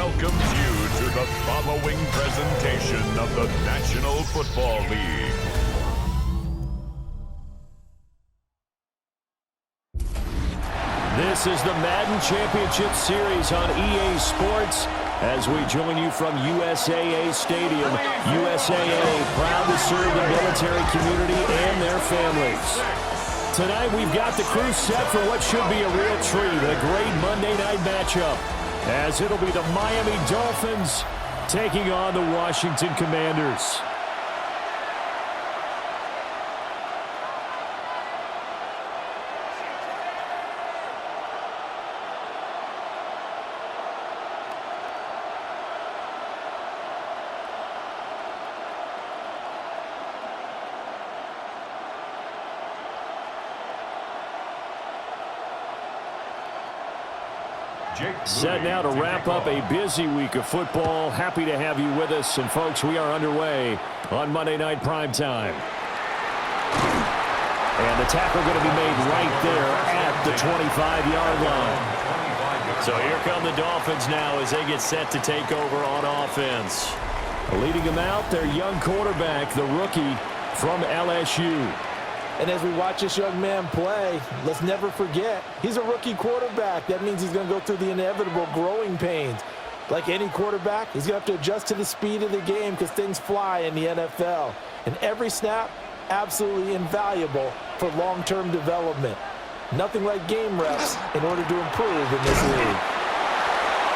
welcomes you to the following presentation of the National Football League. This is the Madden Championship Series on EA Sports as we join you from USAA Stadium. USAA, proud to serve the military community and their families. Tonight we've got the crew set for what should be a real treat, a great Monday night matchup, as it'll be the Miami Dolphins taking on the Washington Commanders. Set now to wrap up a busy week of football. Happy to have you with us. And, folks, we are underway on Monday Night Primetime. And the tackle going to be made right there at the 25-yard line. So here come the Dolphins now as they get set to take over on offense. Leading them out, their young quarterback, the rookie from LSU. And as we watch this young man play, let's never forget, he's a rookie quarterback. That means he's going to go through the inevitable growing pains. Like any quarterback, he's going to have to adjust to the speed of the game because things fly in the NFL. And every snap, absolutely invaluable for long-term development. Nothing like game reps in order to improve in this league.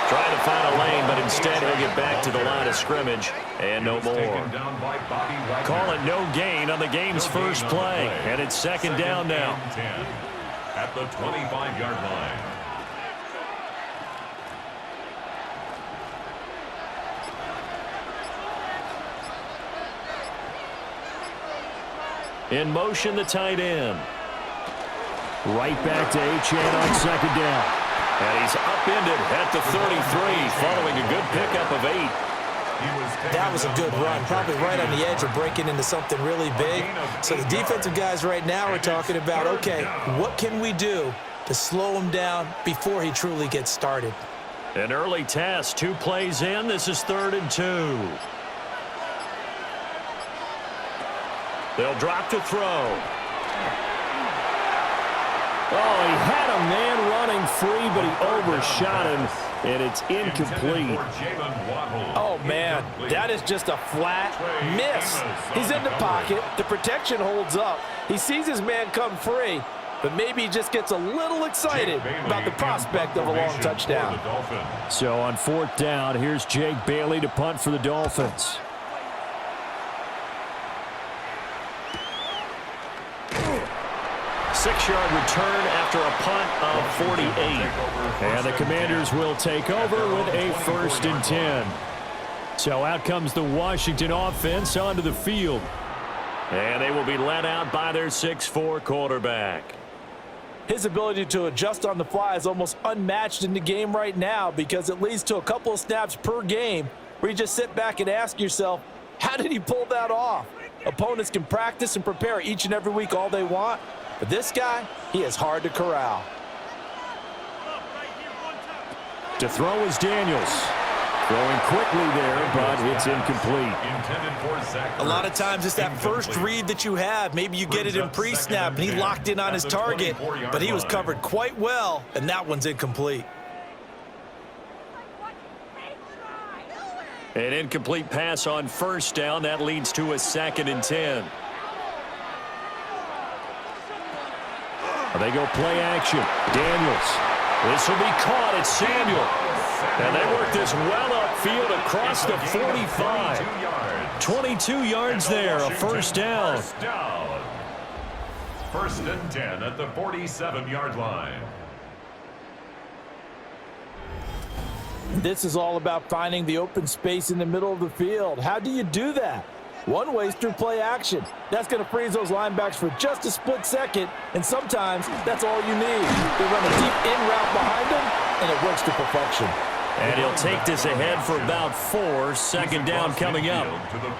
Trying to find a lane, but instead he'll get back to the line of scrimmage and no more. Call it no gain on the game's first play, and it's second down now. At the 25-yard line. In motion, the tight end. Right back to Achane on second down. And he's upended at the 33, following a good pickup of 8. That was a good run, probably right on the edge of breaking into something really big. So the defensive guys right now are talking about, okay, what can we do to slow him down before he truly gets started? An early test, 2 plays in. This is 3rd and 2. They'll drop to throw. Oh, he had a man running free, but he overshot him, and it's incomplete. Oh, man, that is just a flat miss. He's in the pocket. The protection holds up. He sees his man come free, but maybe he just gets a little excited about the prospect of a long touchdown. So on 4th down, here's Jake Bailey to punt for the Dolphins. Six-yard return after a punt of 48. And the Commanders will take over with a 1st and 10. So out comes the Washington offense onto the field. And they will be led out by their 6'4" quarterback. His ability to adjust on the fly is almost unmatched in the game right now because it leads to a couple of snaps per game where you just sit back and ask yourself, how did he pull that off? Opponents can practice and prepare each and every week all they want. But this guy, he is hard to corral. To throw is Daniels. Throwing quickly there, but it's incomplete. A lot of times it's that first read that you have. Maybe you get it in pre-snap, and he locked in on his target, but he was covered quite well, and that one's incomplete. An incomplete pass on 1st down. That leads to a 2nd and 10. They go play action. Daniels. This will be caught. It's Samuel. And they work this well upfield across the 45. 22 yards there, a 1st down. 1st and 10 at the 47-yard line. This is all about finding the open space in the middle of the field. How do you do that? One way is through play action. That's going to freeze those linebackers for just a split second, and sometimes that's all you need. They run a deep in route behind them, and it works to perfection. And he'll take this ahead for about 4. 2nd down coming up.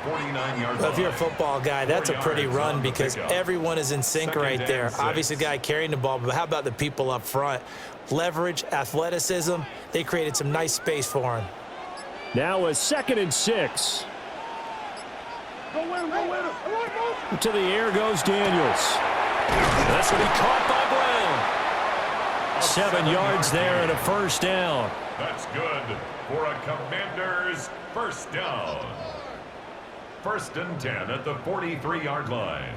Well, if you're a football guy, that's a pretty run because everyone is in sync right there. Obviously, the guy carrying the ball, but how about the people up front? Leverage, athleticism, they created some nice space for him. Now a 2nd and 6. To the air goes Daniels. This will be caught by Brown. 7 yards there and a first down. That's good for a Commanders first down. 1st and 10 at the 43-yard line.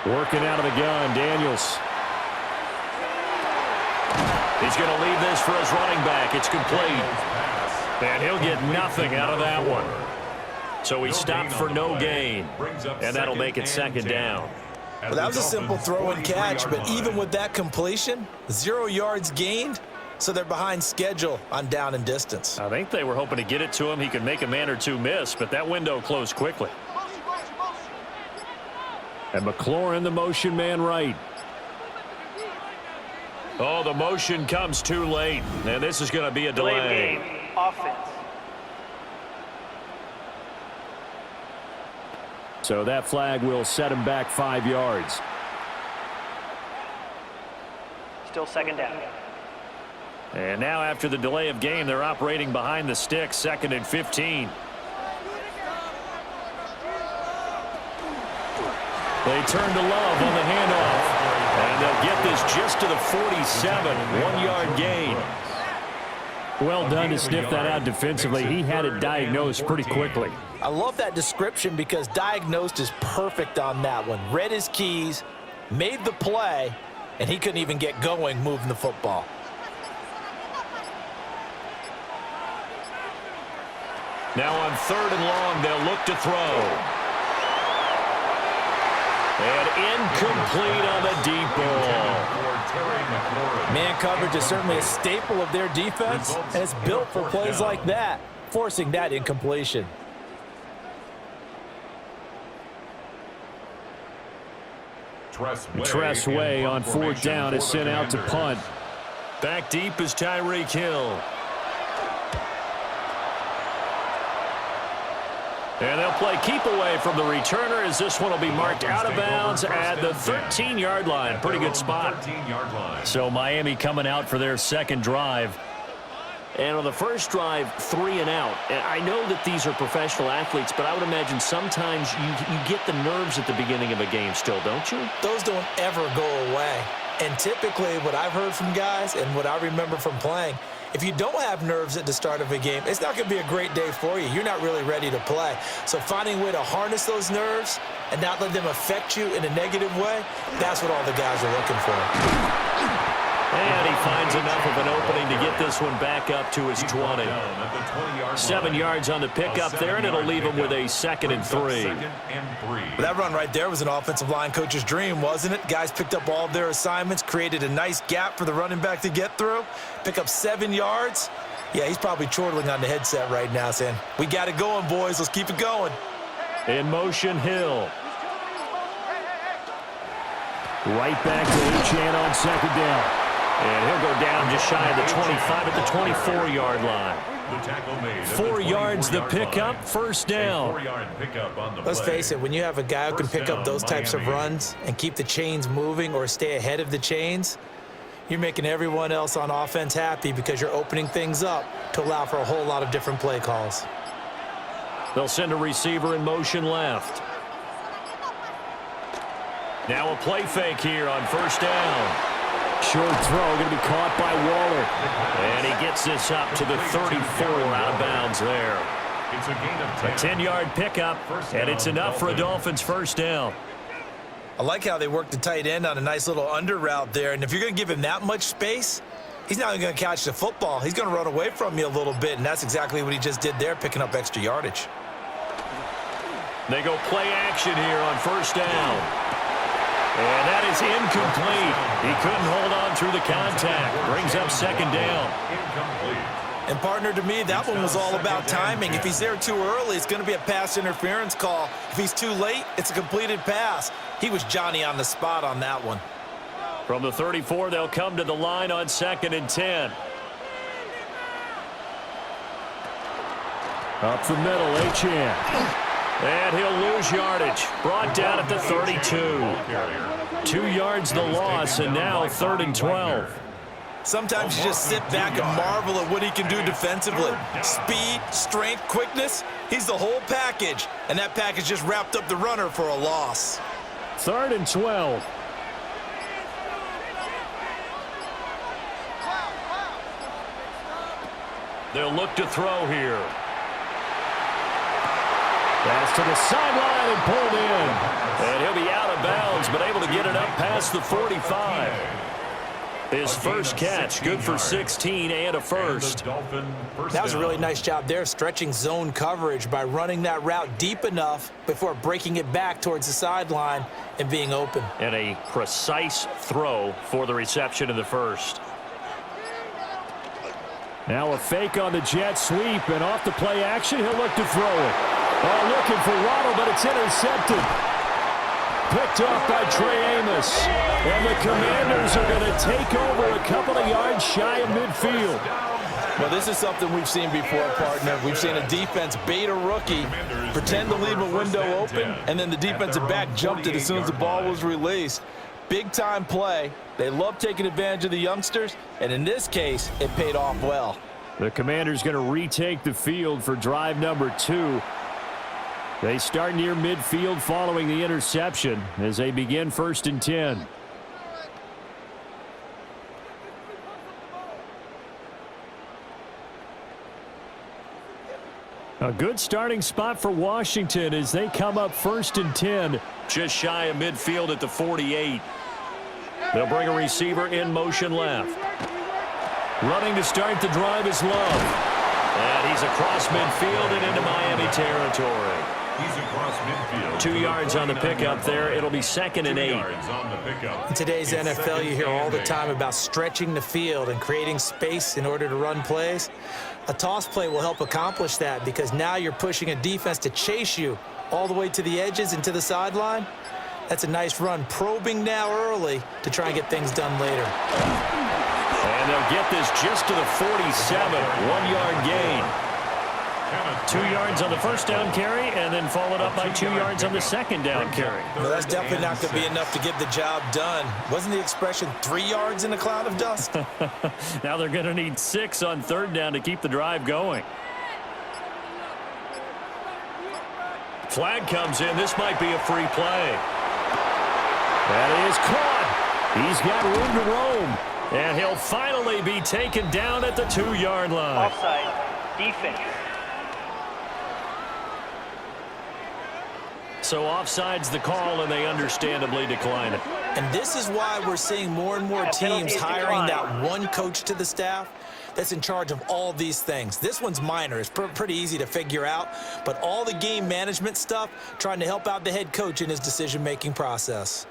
Working out of the gun, Daniels. He's going to leave this for his running back. It's complete. And he'll get nothing out of that one. So he stopped for no gain. And that'll make it 2nd down. Well, that was a simple throw and catch, but even with that completion, 0 yards gained, so they're behind schedule on down and distance. I think they were hoping to get it to him. He could make a man or two miss, but that window closed quickly. And McLaurin, the motion man right. Oh, the motion comes too late. And this is going to be a delay. Game. Offense. So that flag will set him back 5 yards. Still 2nd down. And now after the delay of game, they're operating behind the sticks, 2nd and 15. They turn to Love on the handoff. And they'll get this just to the 47, 1-yard gain. Well done to sniff that out defensively. He had it diagnosed pretty quickly. I love that description because diagnosed is perfect on that one. Read his keys, made the play, and he couldn't even get going moving the football. Now on 3rd and long, they'll look to throw. And incomplete on the deep ball. Man coverage is certainly a staple of their defense, and it's built for plays like that, forcing that incompletion. Tressway on 4th down is sent out to punt. Back deep is Tyreek Hill. And they'll play keep away from the returner as this one will be marked out of bounds at the 13-yard line. Pretty good spot. So Miami coming out for their 2nd drive. And on the first drive, 3 and out. And I know that these are professional athletes, but I would imagine sometimes you get the nerves at the beginning of a game still, don't you? Those don't ever go away. And typically what I've heard from guys and what I remember from playing, if you don't have nerves at the start of a game, it's not going to be a great day for you. You're not really ready to play. So finding a way to harness those nerves and not let them affect you in a negative way, that's what all the guys are looking for. And he finds enough of an opening to get this one back up to his 20. 7 yards on the pickup there, and it'll leave him with a 2nd and 3. That run right there was an offensive line coach's dream, wasn't it? Guys picked up all of their assignments, created a nice gap for the running back to get through, pick up 7 yards. Yeah, he's probably chortling on the headset right now saying, we got it going, boys. Let's keep it going. In motion, Hill. Right back to Uchan on 2nd down. And he'll go down just shy of the 25 at the 24-yard line. 4 yards the pickup, 1st down. Let's face it, when you have a guy who can pick up those types of runs and keep the chains moving or stay ahead of the chains, you're making everyone else on offense happy because you're opening things up to allow for a whole lot of different play calls. They'll send a receiver in motion left. Now a play fake here on 1st down. Short throw going to be caught by Waller. And he gets this up to the 34 out of bounds there. A 10-yard pickup, and it's enough for a Dolphins 1st down. I like how they work the tight end on a nice little under route there. And if you're going to give him that much space, he's not even going to catch the football. He's going to run away from you a little bit, and that's exactly what he just did there, picking up extra yardage. They go play action here on 1st down. And that is incomplete. He couldn't hold on through the contact. Brings up 2nd down. And, partner, to me, that one was all about timing. If he's there too early, it's going to be a pass interference call. If he's too late, it's a completed pass. He was Johnny on the spot on that one. From the 34, they'll come to the line on 2nd and 10. Up the middle, Achane. And he'll lose yardage. Brought down at the 32. 2 yards the loss, and now 3rd and 12. Sometimes you just sit back and marvel at what he can do defensively. Speed, strength, quickness, he's the whole package. And that package just wrapped up the runner for a loss. 3rd and 12. They'll look to throw here. Pass to the sideline and pulled in. And he'll be out of bounds, but able to get it up past the 45. His first catch, good for 16 and a first. That was a really nice job there, stretching zone coverage by running that route deep enough before breaking it back towards the sideline and being open. And a precise throw for the reception of the first. Now a fake on the jet sweep, and off the play action, he'll look to throw it. Oh, looking for Waddle, but it's intercepted. Picked off by Trey Amos. And the Commanders are going to take over a couple of yards shy of midfield. Well, this is something we've seen before, partner. We've seen a defense bait a rookie, pretend to leave a window open, and then the defensive back jumped it as soon as the ball was released. Big-time play. They love taking advantage of the youngsters, and in this case, it paid off well. The Commanders going to retake the field for drive number 2. They start near midfield following the interception as they begin 1st and 10. A good starting spot for Washington as they come up 1st and 10, just shy of midfield at the 48. They'll bring a receiver in motion left. Running to start the drive is Love. And he's across midfield and into Miami territory. He's across midfield. 2 yards on the pickup there. It'll be 2nd and 8. In today's NFL, you hear all the time about stretching the field and creating space in order to run plays. A toss play will help accomplish that because now you're pushing a defense to chase you all the way to the edges and to the sideline. That's a nice run, probing now early to try and get things done later. And they'll get this just to the 47, 1-yard gain. 2 yards on the first down carry, and then followed up by 2 yards on the second down carry. Well, that's definitely not going to be enough to get the job done. Wasn't the expression 3 yards in a cloud of dust? Now they're going to need 6 on 3rd down to keep the drive going. Flag comes in. This might be a free play. That is caught. He's got room to roam. And he'll finally be taken down at the 2-yard line. Offside. Defense. So offside's the call, and they understandably decline it. And this is why we're seeing more and more teams hiring that one coach to the staff that's in charge of all these things. This one's minor. It's pretty easy to figure out. But all the game management stuff, trying to help out the head coach in his decision-making process.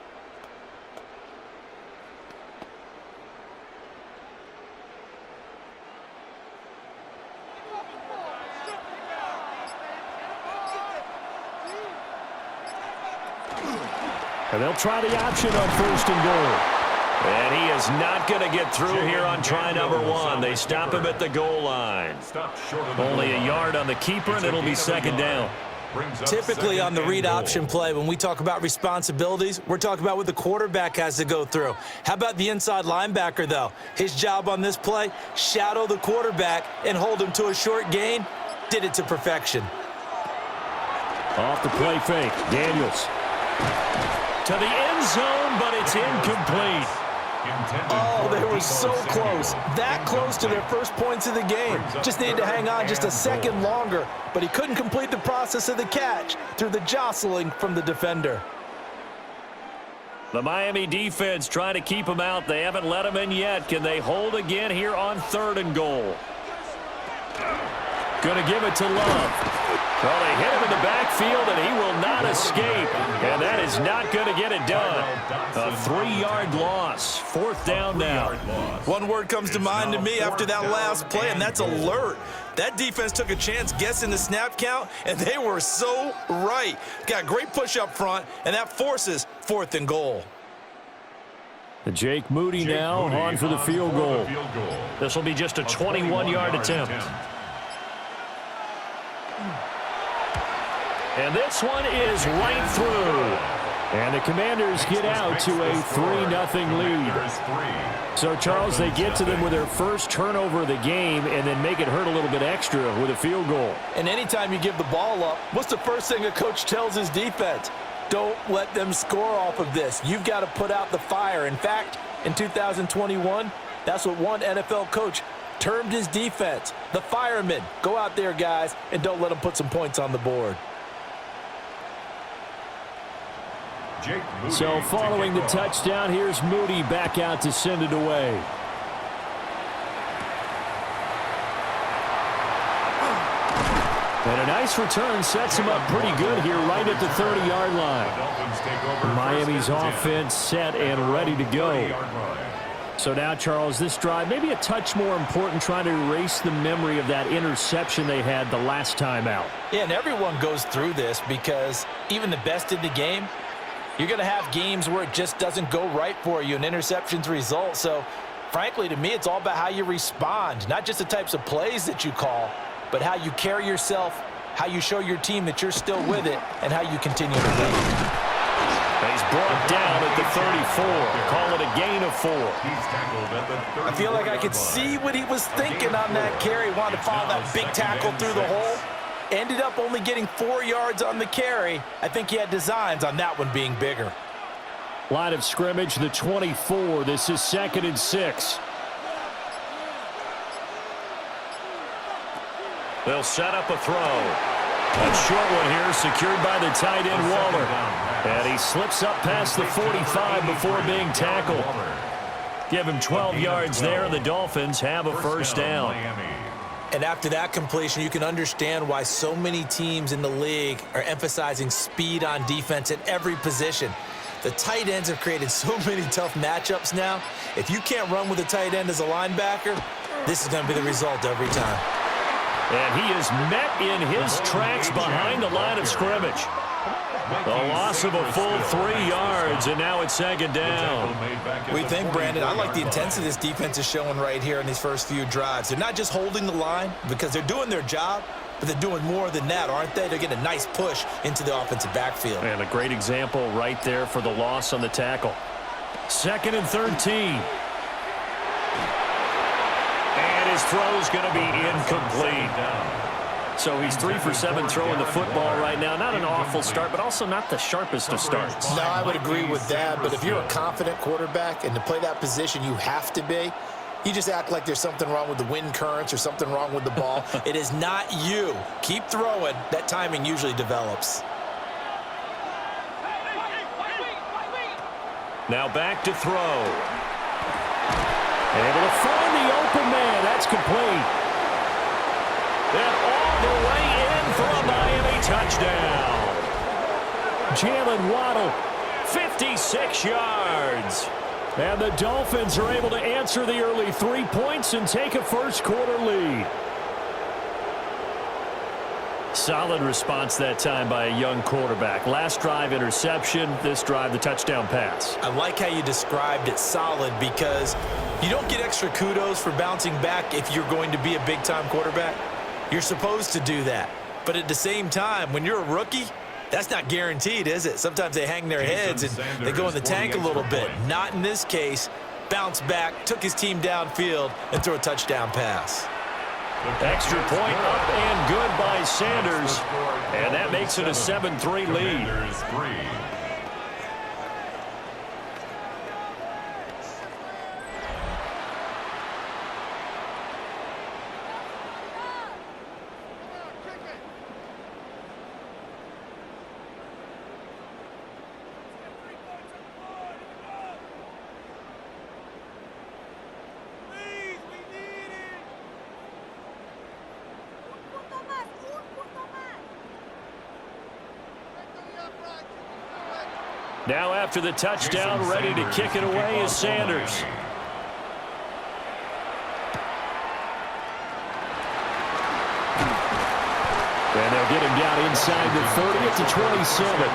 And they'll try the option on 1st and goal. And he is not going to get through here on try number 1. They stop him at the goal line. Only a yard on the keeper, and it'll be 2nd down. Typically on the read option play, when we talk about responsibilities, we're talking about what the quarterback has to go through. How about the inside linebacker, though? His job on this play, shadow the quarterback and hold him to a short gain. Did it to perfection. Off the play fake, Daniels. To the end zone, but it's incomplete. Oh, they were so close. That close to their first points of the game. Just needed to hang on just a second longer, but he couldn't complete the process of the catch through the jostling from the defender. The Miami defense trying to keep him out. They haven't let him in yet. Can they hold again here on 3rd and goal? Going to give it to Love. Well, they hit him in the backfield, and he will not escape. And that is not going to get it done. A 3-yard loss. 4th down now. One word comes to mind to me after that last play, and that's alert. That defense took a chance guessing the snap count, and they were so right. Got great push up front, and that forces 4th and goal. Jake Moody now on for the field goal. This will be just a 21-yard attempt. And this one is right through. And the Commanders get out to a 3-0 lead. So, Charles, they get to them with their first turnover of the game and then make it hurt a little bit extra with a field goal. And anytime you give the ball up, what's the first thing a coach tells his defense? Don't let them score off of this. You've got to put out the fire. In fact, in 2021, that's what one NFL coach termed his defense, the firemen. Go out there, guys, and don't let them put some points on the board. So following the touchdown, here's Moody back out to send it away. And a nice return sets him up pretty good here right at the 30-yard line. Miami's offense set and ready to go. So now, Charles, this drive maybe a touch more important, trying to erase the memory of that interception they had the last time out. Yeah, and everyone goes through this because even the best in the game, you're going to have games where it just doesn't go right for you, and interceptions result. So, frankly, to me, it's all about how you respond, not just the types of plays that you call, but how you carry yourself, how you show your team that you're still with it, and how you continue to lead. He's brought down at the 34. Call it a gain of 4. I feel like I could see what he was thinking on that carry. Wanted to follow that big tackle through the hole. Ended up only getting 4 yards on the carry. I think he had designs on that one being bigger. Line of scrimmage, the 24. This is 2nd and 6. They'll set up a throw. A short one here, secured by the tight end, Waller. And he slips up past the 45 before being tackled. Give him 12 yards there, and the Dolphins have a first down. And after that completion, you can understand why so many teams in the league are emphasizing speed on defense at every position. The tight ends have created so many tough matchups now. If you can't run with a tight end as a linebacker, this is going to be the result every time. And he is met in his tracks behind the line of scrimmage. The loss of a full 3 yards, and now it's 2nd down. We think, Brandon, I like the intensity this defense is showing right here in these first few drives. They're not just holding the line because they're doing their job, but they're doing more than that, aren't they? They're getting a nice push into the offensive backfield. And a great example right there for the loss on the tackle. 2nd and 13. And his throw's going to be incomplete. So he's 3 for 7 throwing the football right now. Not an awful start, but also not the sharpest of starts. No, I would agree with that. But if you're a confident quarterback and to play that position you have to be, you just act like there's something wrong with the wind currents or something wrong with the ball. It is not you. Keep throwing. That timing usually develops. Now back to throw. Able to find the open man. That's complete. And all the way in for a Miami touchdown. Jalen Waddle, 56 yards. And the Dolphins are able to answer the early 3 points and take a first-quarter lead. Solid response that time by a young quarterback. Last drive, interception. This drive, the touchdown pass. I like how you described it, solid, because you don't get extra kudos for bouncing back if you're going to be a big-time quarterback. You're supposed to do that. But at the same time, when you're a rookie, that's not guaranteed, is it? Sometimes they hang their heads and they go in the tank a little bit. Not in this case. Bounce back, took his team downfield, and threw a touchdown pass. Extra point up and good by Sanders. And that makes it a 7-3 lead. Now after the touchdown, ready to kick it away is Sanders. And they'll get him down inside the 30 at the 27.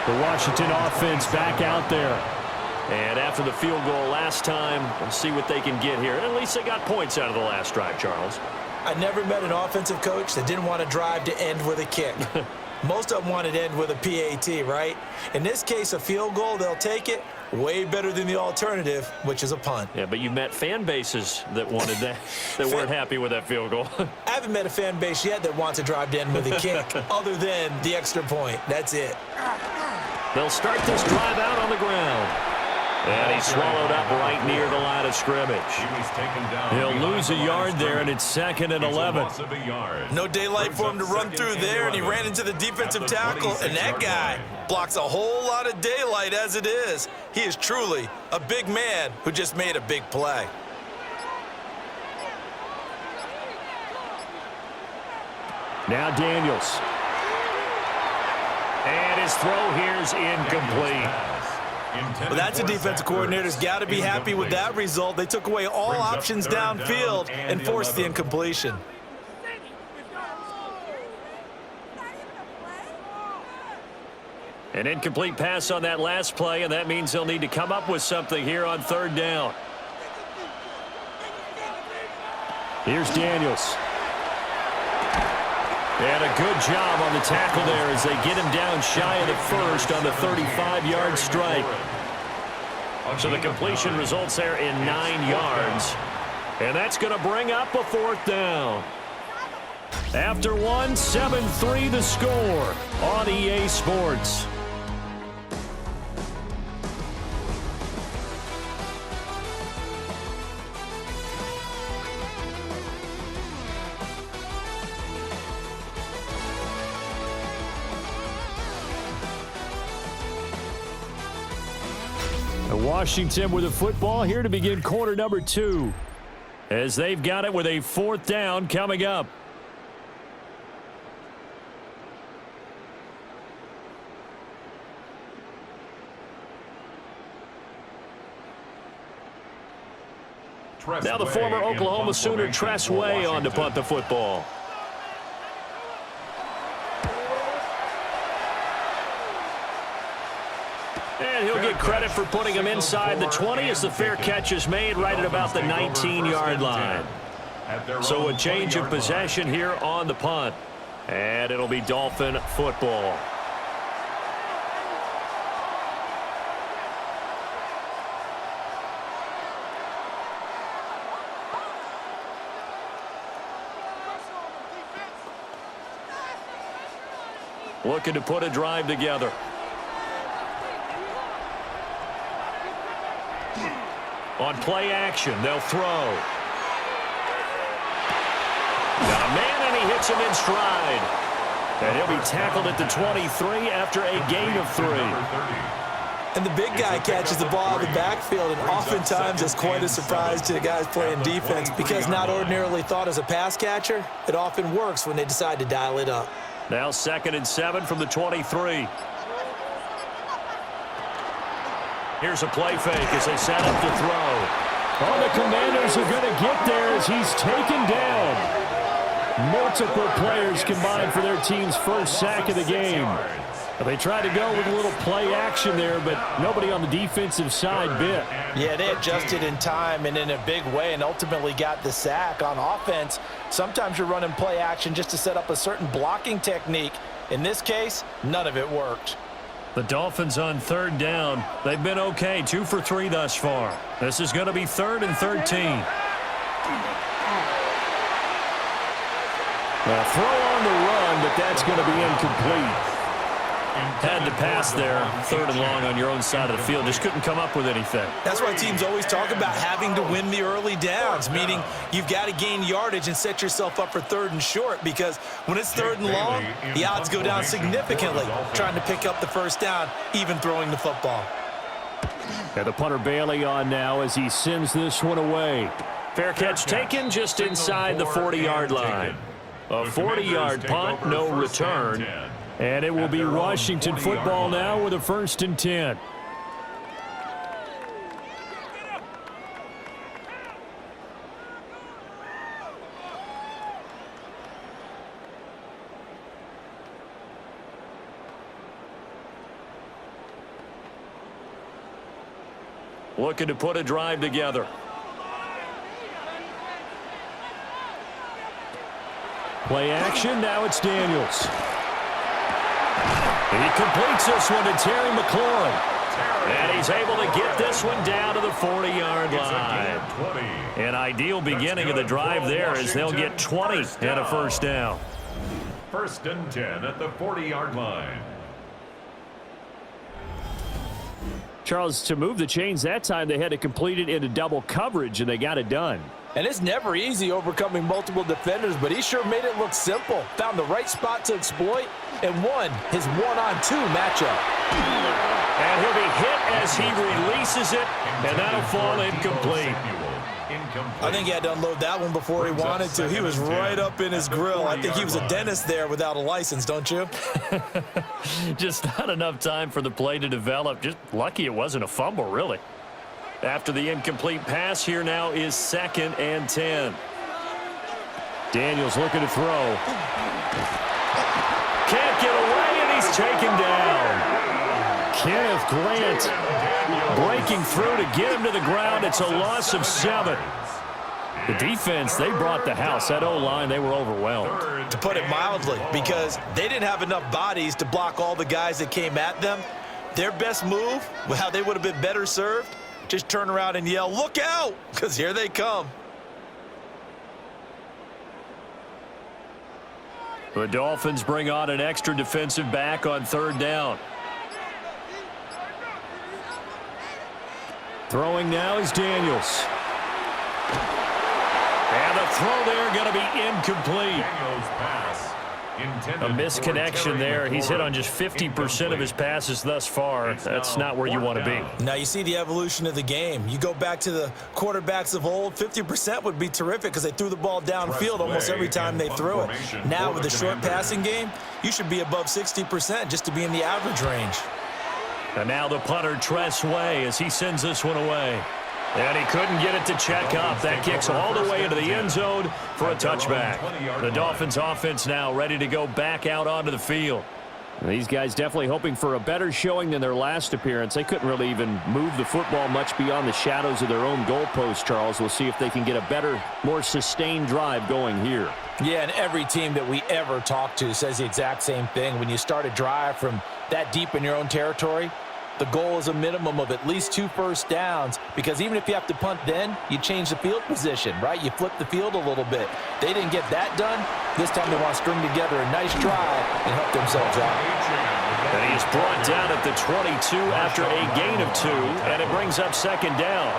The Washington offense back out there. And after the field goal last time, we'll see what they can get here. At least they got points out of the last drive, Charles. I never met an offensive coach that didn't want to drive to end with a kick. Most of them want it end with a PAT, right? In this case, a field goal, they'll take it. Way better than the alternative, which is a punt. Yeah, but you met fan bases that wanted that, that weren't happy with that field goal. I haven't met a fan base yet that wants to drive to end with a kick, other than the extra point. That's it. They'll start this drive out on the ground. And he's swallowed up right near the line of scrimmage. He'll lose a yard there, and it's 2nd and 11. No daylight for him to run through there, and he ran into the defensive tackle, and that guy blocks a whole lot of daylight as it is. He is truly a big man who just made a big play. Now Daniels. And his throw here is incomplete. Well, that's a defensive coordinator's got to be happy with that result. They took away all options downfield and forced the incompletion. An incomplete pass on that last play, and that means they'll need to come up with something here on 3rd down. Here's Daniels. And a good job on the tackle there as they get him down shy of the first on the 35-yard strike. So the completion results there in 9 yards. And that's going to bring up a 4th down. After one, 7-3 the score on EA Sports. Washington with the football here to begin quarter number 2 as they've got it with a 4th down coming up. Now the former Oklahoma Sooner Tress Way on to punt the football. And he'll get credit for putting him inside the 20 as the fair catch is made right at about the 19-yard line. So a change of possession here on the punt. And it'll be Dolphin football. Looking to put a drive together. On play action, they'll throw. Got a man, and he hits him in stride. And he'll be tackled at the 23 after a gain of 3. And the big guy catches the ball out of the backfield, and oftentimes it's quite a surprise to the guys playing defense because not ordinarily thought as a pass catcher, it often works when they decide to dial it up. Now 2nd and 7 from the 23. Here's a play fake as they set up to throw. Oh, the Commanders are going to get there as he's taken down. Multiple players combined for their team's first sack of the game. They tried to go with a little play action there, but nobody on the defensive side bit. Yeah, they adjusted in time and in a big way and ultimately got the sack. On offense, sometimes you're running play action just to set up a certain blocking technique. In this case, none of it worked. The Dolphins on 3rd down. They've been okay, 2 for 3 thus far. This is going to be 3rd and 13. A throw on the run, but that's going to be incomplete. Had to pass there, 3rd and long on your own side of the field. Just couldn't come up with anything. That's why teams always talk about having to win the early downs, meaning you've got to gain yardage and set yourself up for 3rd and short, because when it's 3rd and long, the odds go down significantly trying to pick up the first down, even throwing the football. And the punter Bailey on now as he sends this one away. Fair catch taken just inside the 40-yard line. A 40-yard punt, no return. And it will be Washington football now with a 1st and 10. Looking to put a drive together. Play action, now it's Daniels. He completes this one to Terry McLaurin. And he's able to get this one down to the 40-yard line. An ideal beginning of the drive there as they'll get 20 and a first down. 1st and 10 at the 40-yard line. Charles, to move the chains that time, they had to complete it into double coverage, and they got it done. And it's never easy overcoming multiple defenders, but he sure made it look simple. Found the right spot to exploit and won his one-on-two matchup. And he'll be hit as he releases it, and that'll fall incomplete. I think he had to unload that one before he wanted to. He was right up in his grill. I think he was a dentist there without a license, don't you? Just not enough time for the play to develop. Just lucky it wasn't a fumble, really. After the incomplete pass, here now is 2nd and 10. Daniels looking to throw. Can't get away, and he's taken down. Kenneth Grant breaking through to get him to the ground. It's a loss of 7. The defense, they brought the house. That O-line, they were overwhelmed. To put it mildly, because they didn't have enough bodies to block all the guys that came at them. Their best move, how they would have been better served, just turn around and yell, "Look out!" because here they come. The Dolphins bring on an extra defensive back on 3rd down. Throwing now is Daniels. And the throw there going to be incomplete. A misconnection there. He's hit on just 50% of his passes thus far. That's not where you want to be. Now you see the evolution of the game. You go back to the quarterbacks of old, 50% would be terrific because they threw the ball downfield almost every time they threw it. Now with the short passing game, you should be above 60% just to be in the average range. And now the punter, Tress Way, as he sends this one away. And he couldn't get it to check up. That kicks all the way into the end zone for a touchback. The Dolphins offense now ready to go back out onto the field. These guys definitely hoping for a better showing than their last appearance. They couldn't really even move the football much beyond the shadows of their own goalpost, Charles. We'll see if they can get a better, more sustained drive going here. Yeah, and every team that we ever talk to says the exact same thing. When you start a drive from that deep in your own territory, the goal is a minimum of at least 2 first downs, because even if you have to punt then, you change the field position, right? You flip the field a little bit. They didn't get that done. This time they want to string together a nice drive and help themselves out. And he's brought down at the 22 after a gain of 2, and it brings up 2nd down.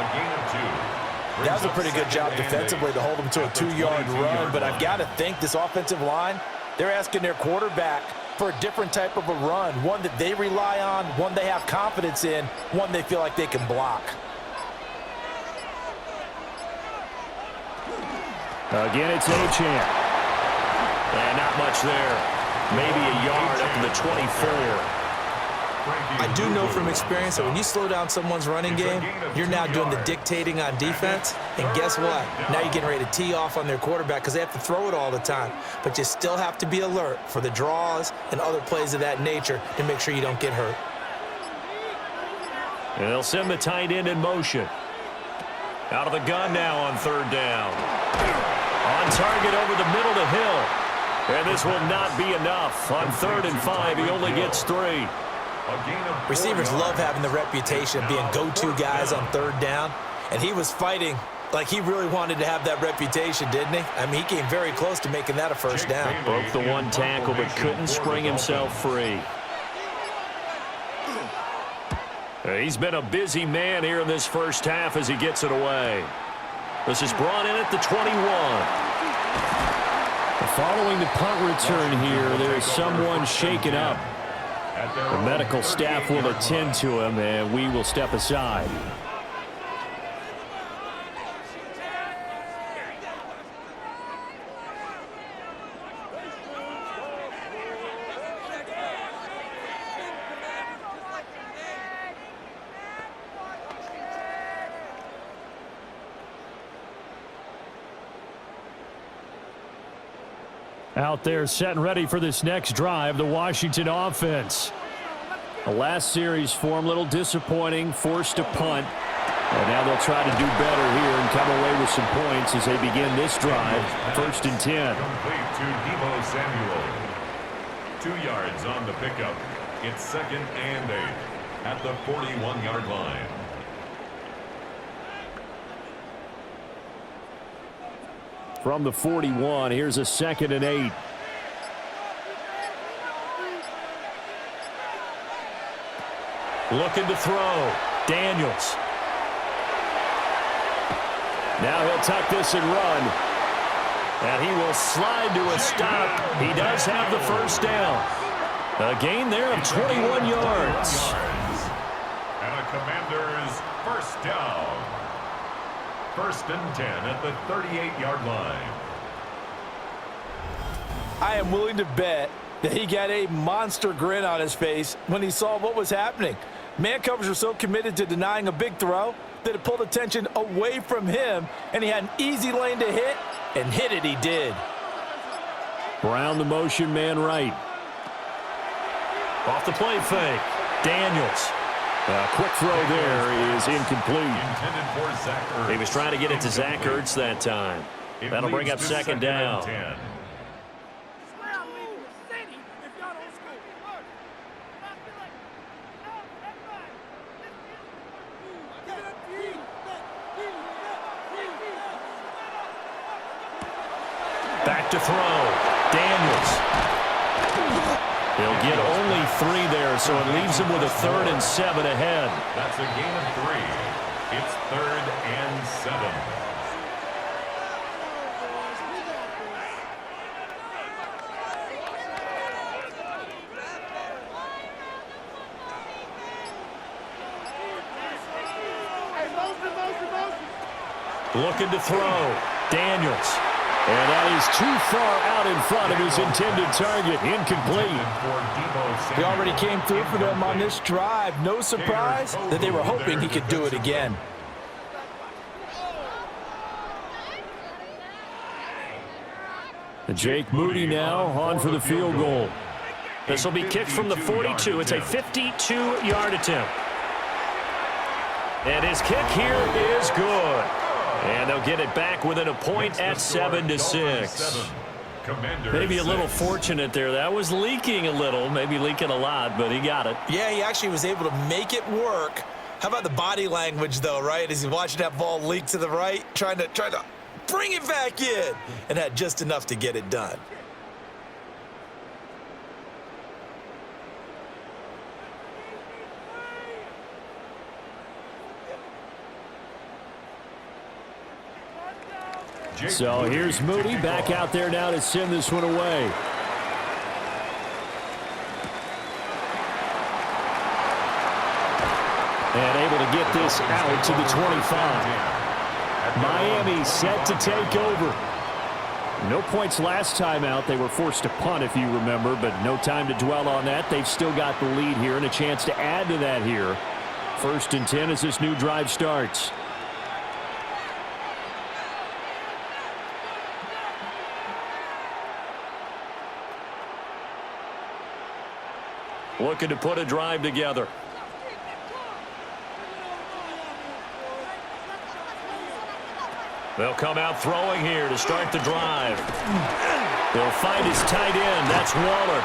That was a pretty good job defensively to hold them to a 2-yard run, but I've got to think this offensive line, they're asking their quarterback for a different type of a run, one that they rely on, one they have confidence in, one they feel like they can block. Again, it's Achane. And not much there. Maybe a yard up to the 24. I do know from experience that when you slow down someone's running game, you're now doing the dictating on defense. And guess what? Now you're getting ready to tee off on their quarterback because they have to throw it all the time. But you still have to be alert for the draws and other plays of that nature to make sure you don't get hurt. And they'll send the tight end in motion. Out of the gun now on 3rd down. On target over the middle to Hill. And this will not be enough. On 3rd and 5, he only gets 3. Receivers love having the reputation of being go-to guys on 3rd down, and he was fighting like he really wanted to have that reputation, didn't he? I mean, he came very close to making that a first down. Broke the one tackle, but couldn't spring himself free. He's been a busy man here in this first half as he gets it away. This is brought in at the 21. Following the punt return here, there is someone shaken up. The medical staff will attend to him, and we will step aside. Out there set and ready for this next drive, the Washington offense. The last series form, a little disappointing, forced to punt. And now they'll try to do better here and come away with some points as they begin this drive. 1st and 10. Complete to Deebo Samuel. 2 yards on the pickup. It's 2nd and 8 at the 41-yard line. From the 41, here's a 2nd and 8. Looking to throw. Daniels. Now he'll tuck this and run. And he will slide to a stop. He does have the first down. A gain there of 21 yards. And a Commander's first down. 1st and 10 at the 38-yard line. I am willing to bet that he got a monster grin on his face when he saw what was happening. Man coverage was so committed to denying a big throw that it pulled attention away from him, and he had an easy lane to hit, and hit it he did. Brown the motion man right. Off the play fake. Daniels. A quick throw there is incomplete. Intended for Zach Ertz. He was trying to get it to Zach Ertz that time. That'll bring up 2nd down. 10. Back to throw. Daniels. He'll get only 3 there, so it leaves him with a 3rd and 7 ahead. That's a gain of 3. It's 3rd and 7. Looking to throw. Daniels. And that is too far out in front of his intended target. Incomplete. He already came through for them on this drive. No surprise that they were hoping he could do it again. Jake Moody now on for the field goal. This will be kicked from the 42. It's a 52-yard attempt. And his kick here is good. And they'll get it back within a point at 7-6. Maybe a little fortunate there. That was leaking a little, maybe leaking a lot, but he got it. Yeah, he actually was able to make it work. How about the body language, though, right? As he's watching that ball leak to the right, trying to bring it back in, and had just enough to get it done. So here's Moody back out there now to send this one away. And able to get this out to the 25. Miami set to take over. No points last time out. They were forced to punt, if you remember, but no time to dwell on that. They've still got the lead here and a chance to add to that here. 1st and 10 as this new drive starts. Looking to put a drive together. They'll come out throwing here to start the drive. They'll find his tight end. That's Waller.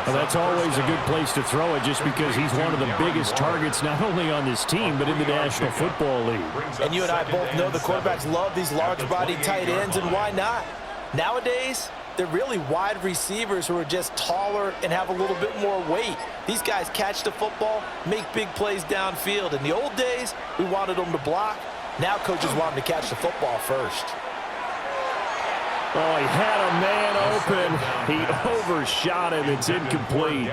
Well, that's always a good place to throw it just because he's one of the biggest targets not only on this team but in the National Football League. And you and I both know the quarterbacks love these large-bodied tight ends, and why not? Nowadays, they're really wide receivers who are just taller and have a little bit more weight. These guys catch the football, make big plays downfield. In the old days, we wanted them to block. Now coaches want them to catch the football first. Oh, he had a man open. He overshot him. It's incomplete.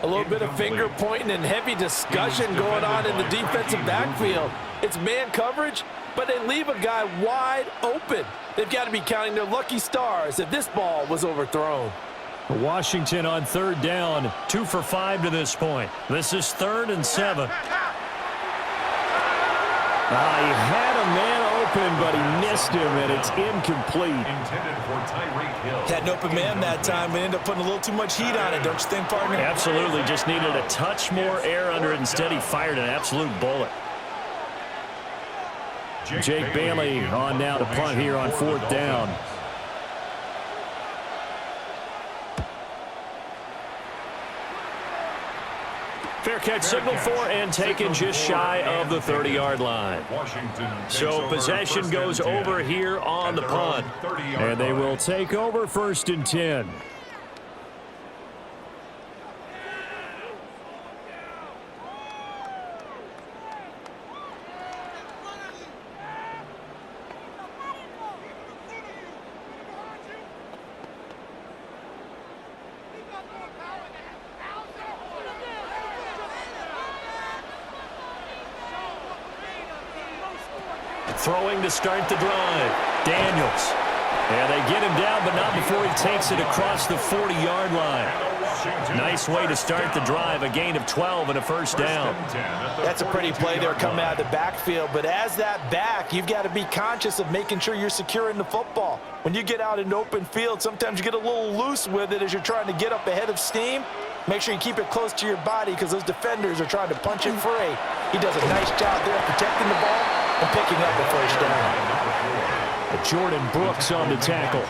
A little bit of finger pointing and heavy discussion going on in the defensive backfield. It's man coverage, but they leave a guy wide open. They've got to be counting their lucky stars if this ball was overthrown. Washington on 3rd down, 2 for 5 to this point. This is 3rd and 7. He had a man open, but he missed him, and it's incomplete. Had an open man that time, but ended up putting a little too much heat on it, don't you think, partner? Absolutely. Just needed a touch more air under it. Instead, he fired an absolute bullet. Jake Bailey on now to punt here on 4th down. Fair catch signaled for and taken just shy of the 30-yard line. So possession goes over here on the punt. And they will take over 1st and 10. Throwing to start the drive. Daniels. And they get him down, but not before he takes it across the 40-yard line. Nice way to start the drive. A gain of 12 and a 1st down. That's a pretty play there coming out of the backfield. But as that back, you've got to be conscious of making sure you're securing the football. When you get out in open field, sometimes you get a little loose with it as you're trying to get up ahead of steam. Make sure you keep it close to your body because those defenders are trying to punch it free. He does a nice job there protecting the ball and picking up a 1st down. Jordan Brooks on the tackle.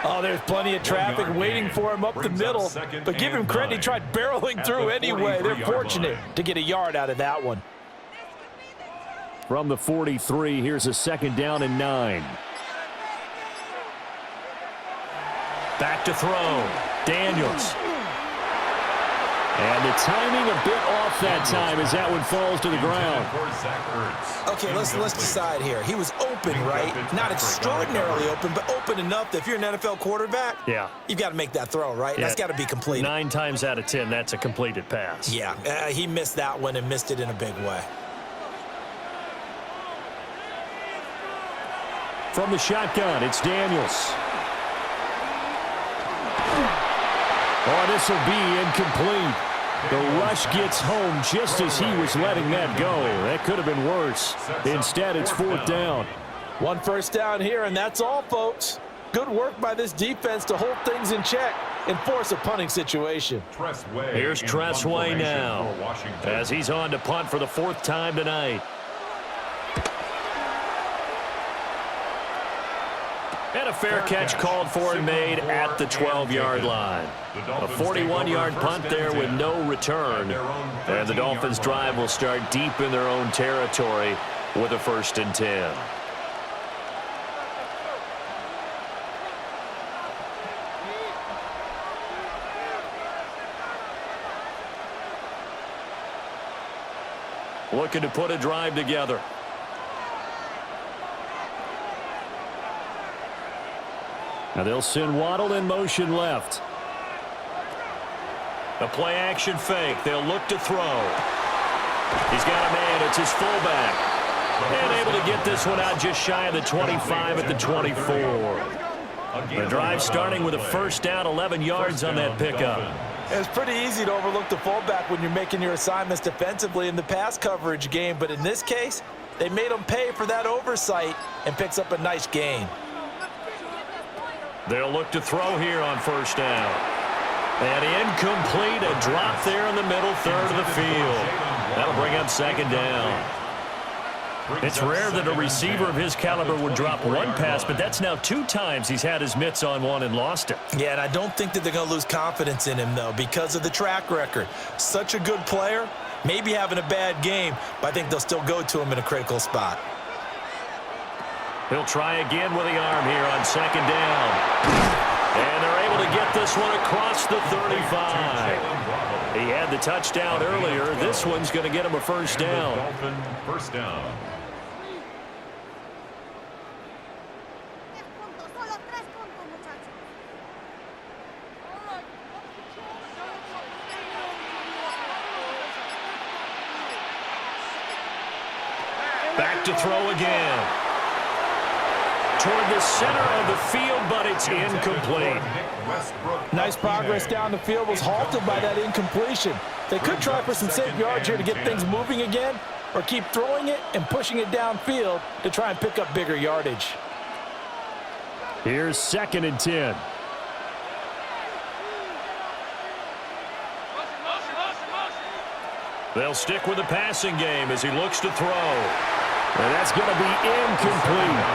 Oh, there's plenty of traffic waiting for him up the middle. But give him credit, he tried barreling through anyway. They're fortunate to get a yard out of that one. From the 43, here's a 2nd down and 9. Back to throw. Daniels. And the timing a bit off that time as that one falls to the ground. Okay, let's decide here. He was open, right? Not extraordinarily open, but open enough that if you're an NFL quarterback, yeah, you've got to make that throw, right? Yeah. That's got to be completed. 9 times out of 10, that's a completed pass. Yeah, he missed that one and missed it in a big way. From the shotgun, it's Daniels. Oh, this will be incomplete. The rush gets home just as he was letting that go. That could have been worse. Instead, it's 4th down. 1 1st down here, and that's all, folks. Good work by this defense to hold things in check and force a punting situation. Here's Tressway now as he's on to punt for the 4th time tonight. And a fair catch called for and made at the 12-yard line. A 41-yard punt there with no return. And the Dolphins' drive will start deep in their own territory with a 1st and 10. Looking to put a drive together. Now they'll send Waddle in motion left. A play-action fake. They'll look to throw. He's got a man. It's his fullback. And able to get this one out just shy of the 25 at the 24. The drive starting with a 1st down, 11 yards on that pickup. It's pretty easy to overlook the fullback when you're making your assignments defensively in the pass coverage game. But in this case, they made him pay for that oversight and picks up a nice gain. They'll look to throw here on 1st down. And incomplete, a drop there in the middle third of the field. That'll bring up 2nd down. It's rare that a receiver of his caliber would drop one pass, but that's now 2 times he's had his mitts on one and lost it. Yeah, and I don't think that they're going to lose confidence in him, though, because of the track record. Such a good player, maybe having a bad game, but I think they'll still go to him in a critical spot. He'll try again with the arm here on 2nd down. And they're able to get this one across the 35. He had the touchdown earlier. This one's going to get him a 1st down. Dolphin 1st down. Back to throw again. Toward the center of the field, but it's incomplete. Nice progress down the field, was halted by that incompletion. They could try for some safe yards here to get things moving again, or keep throwing it and pushing it downfield to try and pick up bigger yardage. Here's 2nd and 10. They'll stick with the passing game as he looks to throw. And that's going to be incomplete.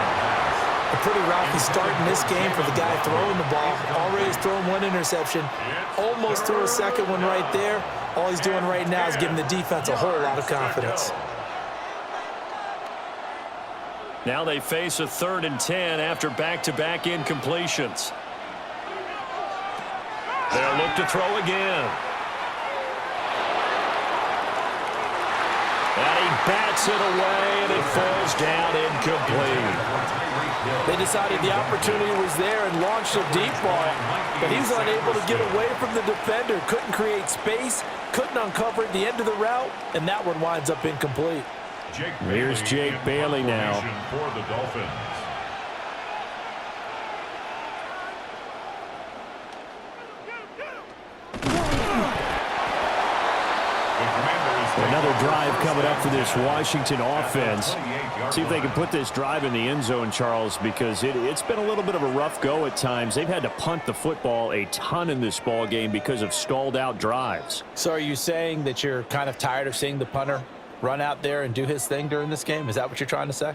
A pretty rocky start in this game for the guy throwing the ball. Already has thrown one interception. Almost threw a second one right there. All he's doing right now is giving the defense a whole lot of confidence. Now they face a 3rd and 10 after back-to-back incompletions. They'll look to throw again. And he bats it away, and it falls down incomplete. They decided the opportunity was there and launched a deep ball, but he's unable to get away from the defender. Couldn't create space, couldn't uncover at the end of the route, and that one winds up incomplete. Here's Jake Bailey now. For the Dolphins. Another drive coming up for this Washington offense. See if they can put this drive in the end zone, Charles, because it's been a little bit of a rough go at times. They've had to punt the football a ton in this ball game because of stalled out drives. So are you saying that you're kind of tired of seeing the punter run out there and do his thing during this game? Is that what you're trying to say?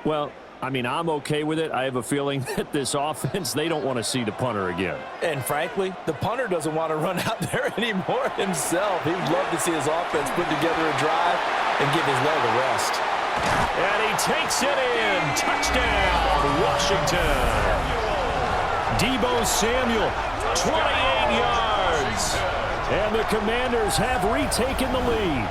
Well, I mean, I'm okay with it. I have a feeling that this offense, they don't want to see the punter again. And frankly, the punter doesn't want to run out there anymore himself. He'd love to see his offense put together a drive and give his leg a rest. And he takes it in. Touchdown, Washington. Deebo Samuel, 28 yards. And the Commanders have retaken the lead.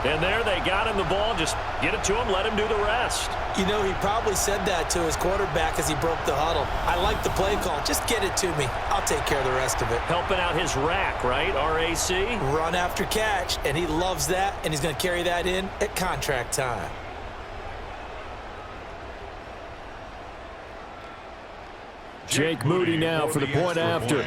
And there they got him the ball. Just get it to him, let him do the rest. You know, he probably said that to his quarterback as he broke the huddle. I like the play call. Just get it to me. I'll take care of the rest of it. Helping out his rack, right? R-A-C? Run after catch, and he loves that, and he's going to carry that in at contract time. Jake Moody now for the point after.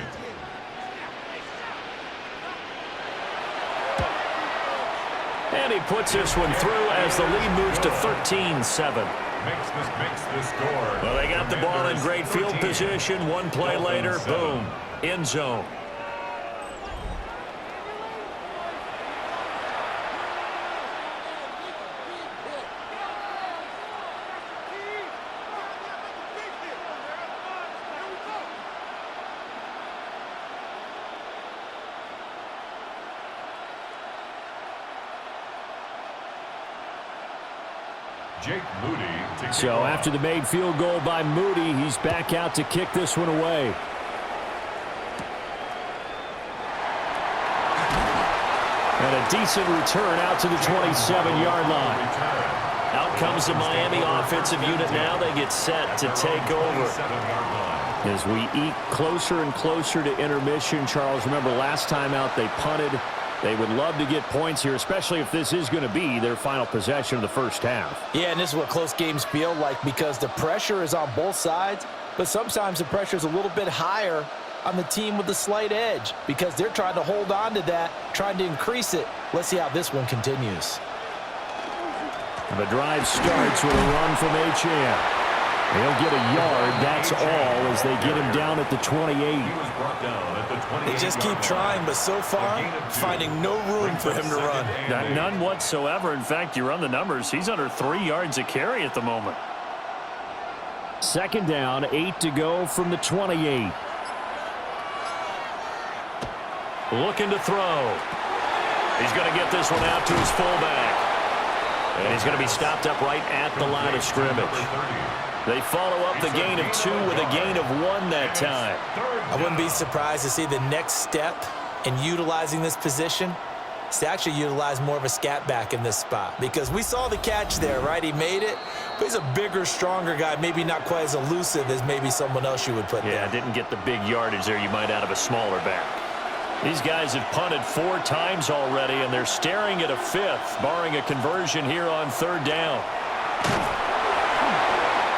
And he puts this one through as the lead moves to 13-7. Makes the score. Well, they got the ball in great field position. One play later, boom, end zone. Jake Moody. So after the made field goal by Moody, he's back out to kick this one away. And a decent return out to the 27-yard line. Out comes the Miami offensive unit now. They get set to take over. As we eat closer and closer to intermission, Charles, remember last time out they punted. They would love to get points here, especially if this is going to be their final possession of the first half. Yeah, and this is what close games feel like because the pressure is on both sides, but sometimes the pressure is a little bit higher on the team with the slight edge because they're trying to hold on to that, trying to increase it. Let's see how this one continues. The drive starts with a run from H.M. He'll get a yard, that's all, as they get him down at the 28. They just keep trying, but so far, finding no room for him to run. None whatsoever. In fact, you run the numbers, he's under 3 yards a carry at the moment. Second down, 8 to go from the 28. Looking to throw. He's going to get this one out to his fullback. And he's going to be stopped up right at the line of scrimmage. They follow up the gain of 2 with a gain of 1 that time. I wouldn't be surprised to see the next step in utilizing this position is to actually utilize more of a scat back in this spot because we saw the catch there, right? He made it, but he's a bigger, stronger guy, maybe not quite as elusive as maybe someone else you would put there. Yeah, didn't get the big yardage there you might out of a smaller back. These guys have punted 4 times already, and they're staring at a 5th, barring a conversion here on 3rd down.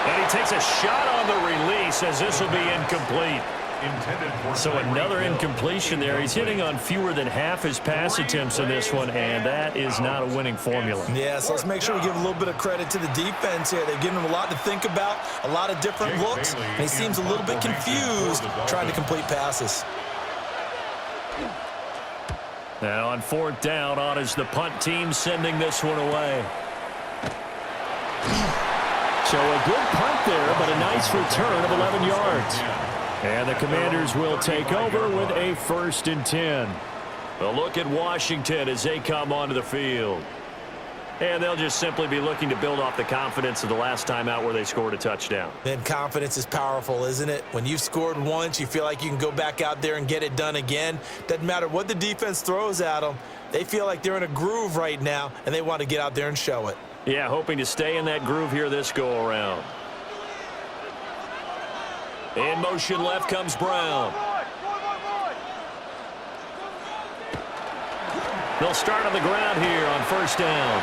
And he takes a shot on the release as this will be incomplete. So another incompletion there. He's hitting on fewer than half his pass attempts in this one, and that is not a winning formula. Yeah, so let's make sure we give a little bit of credit to the defense here. They've given him a lot to think about, a lot of different looks, and he seems a little bit confused trying to complete passes. Now on 4th down, on is the punt team sending this one away. So a good punt there, but a nice return of 11 yards. And the Commanders will take over with a 1st and 10. A look at Washington as they come onto the field. And they'll just simply be looking to build off the confidence of the last time out where they scored a touchdown. Man, confidence is powerful, isn't it? When you've scored once, you feel like you can go back out there and get it done again. Doesn't matter what the defense throws at them. They feel like they're in a groove right now, and they want to get out there and show it. Yeah, hoping to stay in that groove here this go-around. In motion left comes Brown. They'll start on the ground here on 1st down.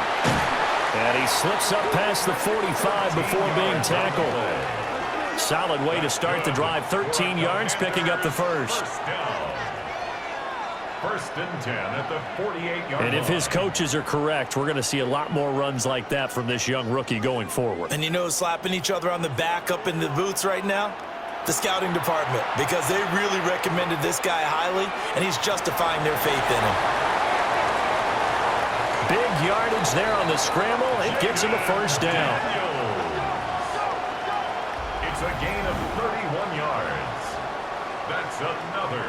And he slips up past the 45 before being tackled. Solid way to start the drive. 13 yards, picking up the first. 1st and 10 at the 48-yard line. And if his coaches are correct, we're going to see a lot more runs like that from this young rookie going forward. And you know, slapping each other on the back up in the boots right now? The scouting department, because they really recommended this guy highly, and he's justifying their faith in him. Big yardage there on the scramble. It gets him a 1st down. It's a gain of 31 yards. That's another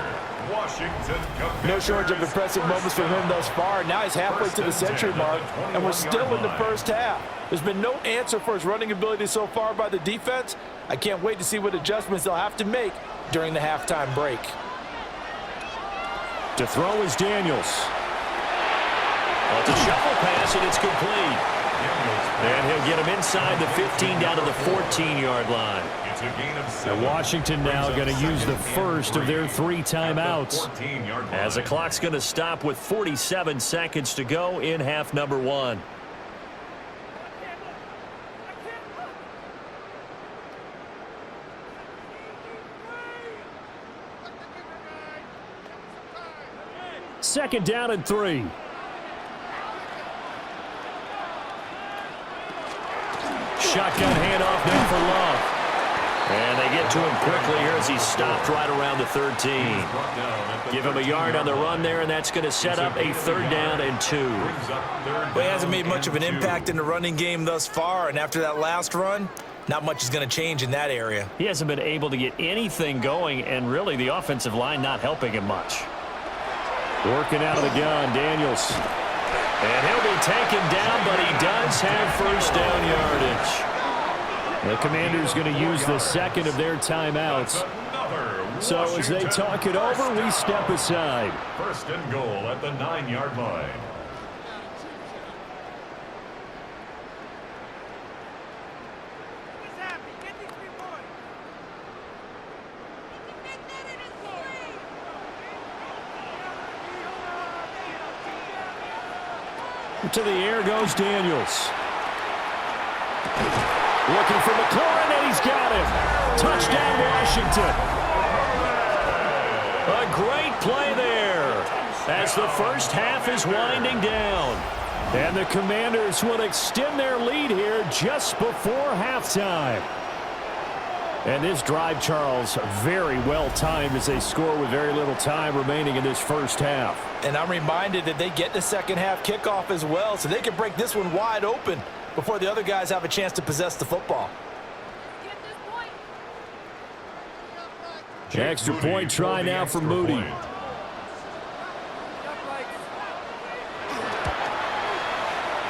Washington Commanders. No shortage of impressive moments from him thus far. Now he's halfway to the century mark, and we're still in the first half. There's been no answer for his running ability so far by the defense. I can't wait to see what adjustments they'll have to make during the halftime break. To throw is Daniels. It's a shuffle pass, and it's complete. And he'll get him inside the 15 down to the 14-yard line. It's a gain of 7. And Washington now going to use the first of their 3 timeouts. As the clock's going to stop with 47 seconds to go in half number 1. Second down and 3. Shotgun handoff now for Love. And they get to him quickly here as he stopped right around the 13. Give him a yard on the run there, and that's going to set up a 3rd down and 2. Well, he hasn't made much of an impact in the running game thus far, and after that last run, not much is going to change in that area. He hasn't been able to get anything going, and really the offensive line not helping him much. Working out of the gun, Daniels. And he'll be taken down, but he does have 1st down yardage. The Commanders going to use the second of their timeouts. So as they talk it over, we step aside. 1st and goal at the 9-yard line. To the air goes Daniels. Looking for McLaurin, and he's got him. Touchdown, Washington. A great play there as the first half is winding down. And the Commanders will extend their lead here just before halftime. And this drive, Charles, very well timed as they score with very little time remaining in this first half. And I'm reminded that they get the second half kickoff as well, so they can break this one wide open before the other guys have a chance to possess the football. Extra point try now for Moody.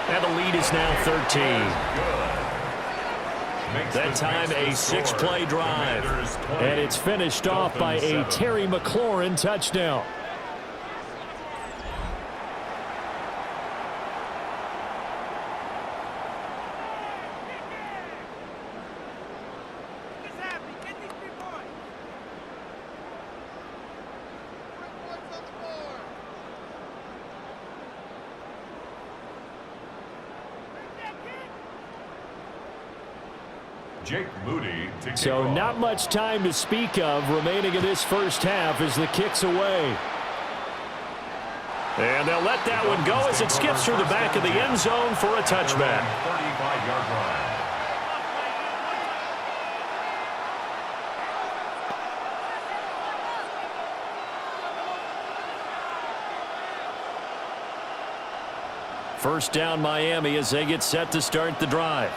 And the lead is now 13. That time a 6-play drive. And it's finished off by a Terry McLaurin touchdown. Jake Moody to kick So off. not much time to speak of remaining in this first half as the kick's away. And they'll let that one go as it skips through the back of the end zone for a touchback. 35-yard line. First down Miami as they get set to start the drive.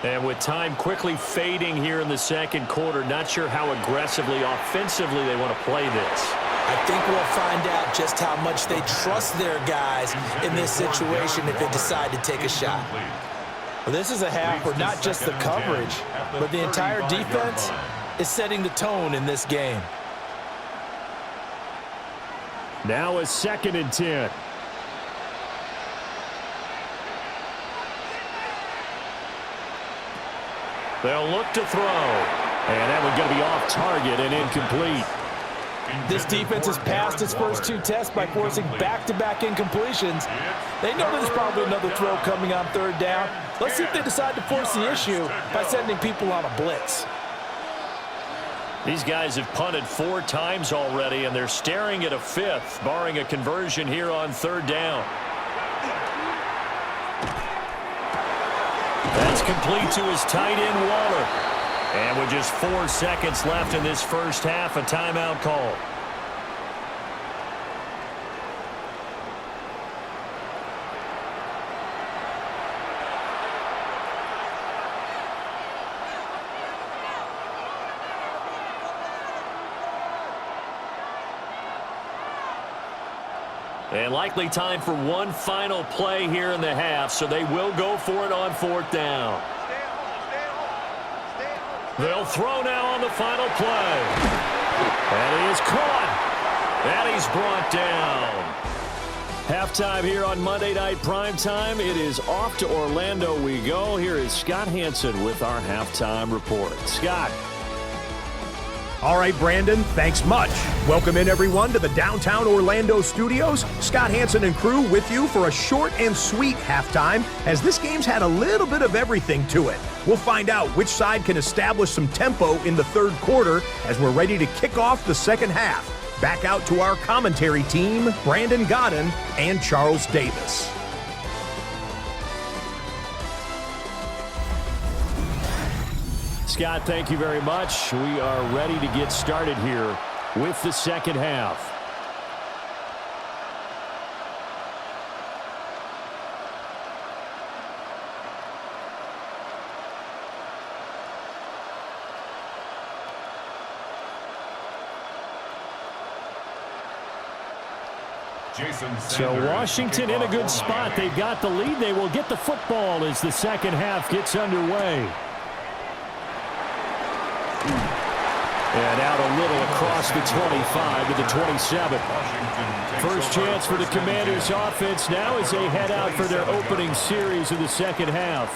And with time quickly fading here in the second quarter, not sure how aggressively, offensively they want to play this. I think we'll find out just how much they trust their guys in this situation if they decide to take a shot. Well, this is a half where not just the coverage, but the entire defense is setting the tone in this game. Now a 2nd and 10. They'll look to throw. And that one's going to be off target and incomplete. This defense has passed its first 2 tests by forcing back-to-back incompletions. They know there's probably another throw coming on 3rd down. Let's see if they decide to force the issue by sending people on a blitz. These guys have punted 4 times already, and they're staring at a 5th, barring a conversion here on 3rd down. That's complete to his tight end, Waller. And with just 4 seconds left in this first half, a timeout call. And likely time for one final play here in the half, so they will go for it on 4th down. They'll throw now on the final play. And he is caught. And he's brought down. Halftime here on Monday Night Primetime. It is off to Orlando we go. Here is Scott Hansen with our halftime report. Scott. All right, Brandon, thanks much. Welcome in, everyone, to the downtown Orlando studios. Scott Hansen and crew with you for a short and sweet halftime, as this game's had a little bit of everything to it. We'll find out which side can establish some tempo in the 3rd quarter as we're ready to kick off the 2nd half. Back out to our commentary team, Brandon Godden and Charles Davis. Scott, thank you very much. We are ready to get started here with the 2nd half. So Washington in a good spot. They've got the lead. They will get the football as the 2nd half gets underway. And out a little across the 25 to the 27. First chance for the Commanders offense now as they head out for their opening series of the 2nd half.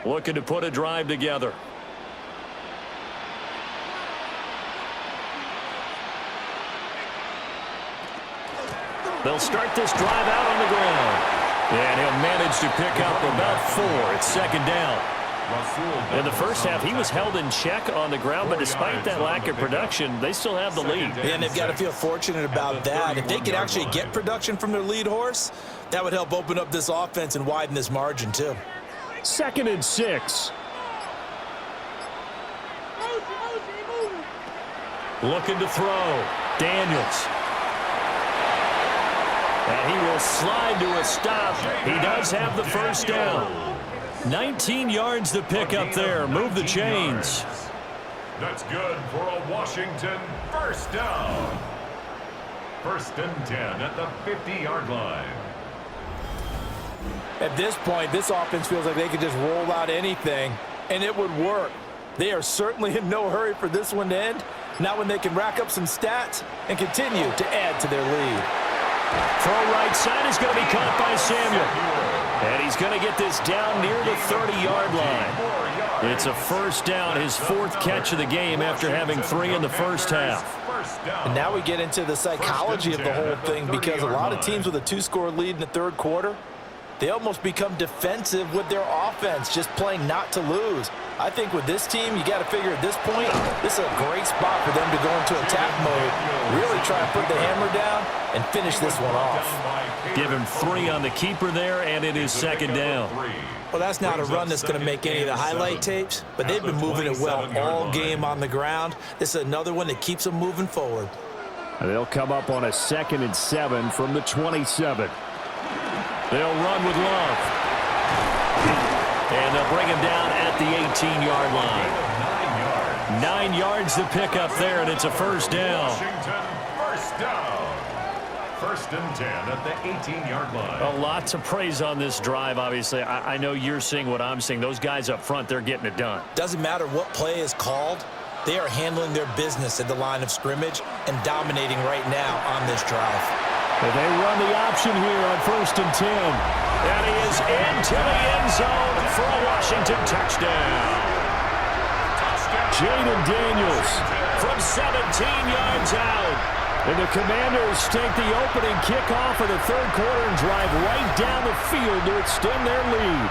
Looking to put a drive together. They'll start this drive out on the ground. And he'll manage to pick up about 4. It's 2nd down. In the first half, he was held in check on the ground, but despite that lack of production, they still have the lead. And they've got to feel fortunate about that. If they could actually get production from their lead horse, that would help open up this offense and widen this margin too. 2nd and 6. Looking to throw. Daniels. And he will slide to a stop. He does have the first down. 19 yards to pick up there. Move the chains. That's good for a Washington first down. 1st and 10 at the 50-yard line. At this point, this offense feels like they could just roll out anything, and it would work. They are certainly in no hurry for this one to end. Now when they can rack up some stats and continue to add to their lead. Throw right side is going to be caught by Samuel. And he's going to get this down near the 30-yard line. It's a first down, his 4th catch of the game after having 3 in the first half. And now we get into the psychology of the whole thing, because a lot of teams with a 2-score lead in the 3rd quarter, they almost become defensive with their offense, just playing not to lose. I think with this team, you got to figure at this point, this is a great spot for them to go into attack mode, really try to put the hammer down and finish this one off. Give him 3 on the keeper there, and it is second down. Well, that's not a run that's going to make any of the highlight tapes, but they've been moving it well all game on the ground. This is another one that keeps them moving forward. They'll come up on a 2nd and 7 from the 27. They'll run with Love. And they'll bring him down at the 18-yard line. 9 yards to pick up there, and it's a first down. Washington, first down. 1st and 10 at the 18-yard line. A lot to praise on this drive, obviously. I know you're seeing what I'm seeing. Those guys up front, they're getting it done. Doesn't matter what play is called. They are handling their business at the line of scrimmage and dominating right now on this drive. And they run the option here on 1st and 10. And he is into the end zone for a Washington touchdown. Jaden Daniels From 17 yards out. And the Commanders take the opening kickoff of the 3rd quarter and drive right down the field to extend their lead.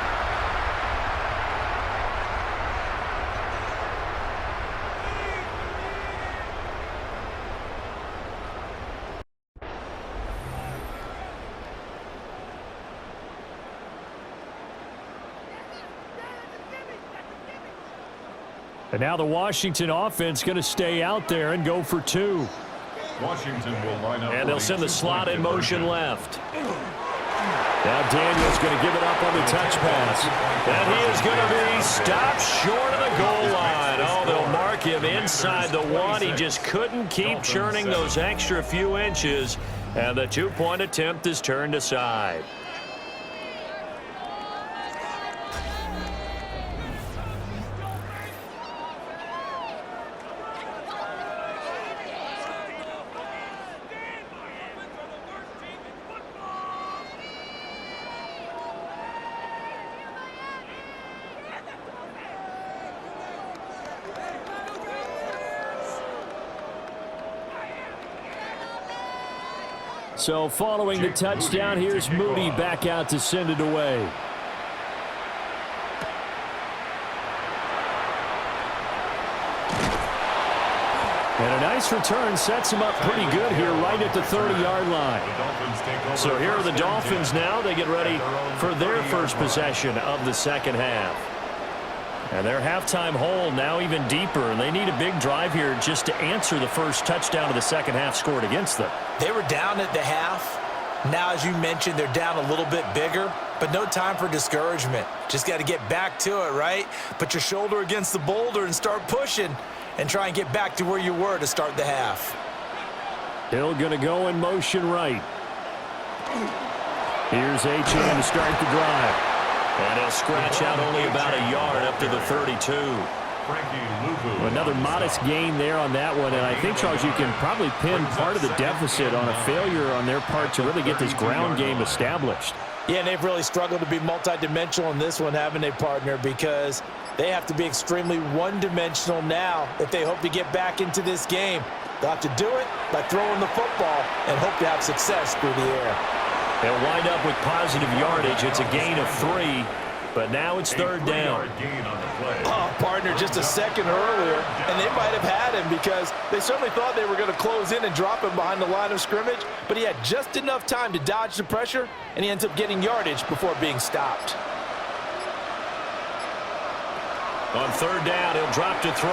And now the Washington offense going to stay out there and go for 2. Washington will line up. And they'll send the slot in motion left. Now Daniels going to give it up on the touch pass. And he is going to be stopped short of the goal line. Oh, they'll mark him inside the 1. He just couldn't keep churning those extra few inches. And the 2-point attempt is turned aside. So following the touchdown, here's Moody back out to send it away. And a nice return sets him up pretty good here right at the 30-yard line. So here are the Dolphins now. They get ready for their first possession of the second half. And their halftime hole now even deeper, and they need a big drive here just to answer the first touchdown of the second half scored against them. They were down at the half. Now, as you mentioned, they're down a little bit bigger, but no time for discouragement. Just got to get back to it, right? Put your shoulder against the boulder and start pushing and try and get back to where you were to start the half. Hill going to go in motion right. Here's Achane to start the drive. And he'll scratch out only about a yard up to the 32. Another modest gain there on that one, and I think, Charles, you can probably pin part of the deficit on a failure on their part to really get this ground game established. Yeah, and they've really struggled to be multidimensional in this one, haven't they, partner, because they have to be extremely one-dimensional now if they hope to get back into this game. They'll have to do it by throwing the football and hope to have success through the air. They'll wind up with positive yardage. It's a gain of 3, but now it's 3rd down. Oh, partner, just a second earlier, and they might have had him because they certainly thought they were going to close in and drop him behind the line of scrimmage, but he had just enough time to dodge the pressure, and he ends up getting yardage before being stopped. On 3rd down, he'll drop to throw.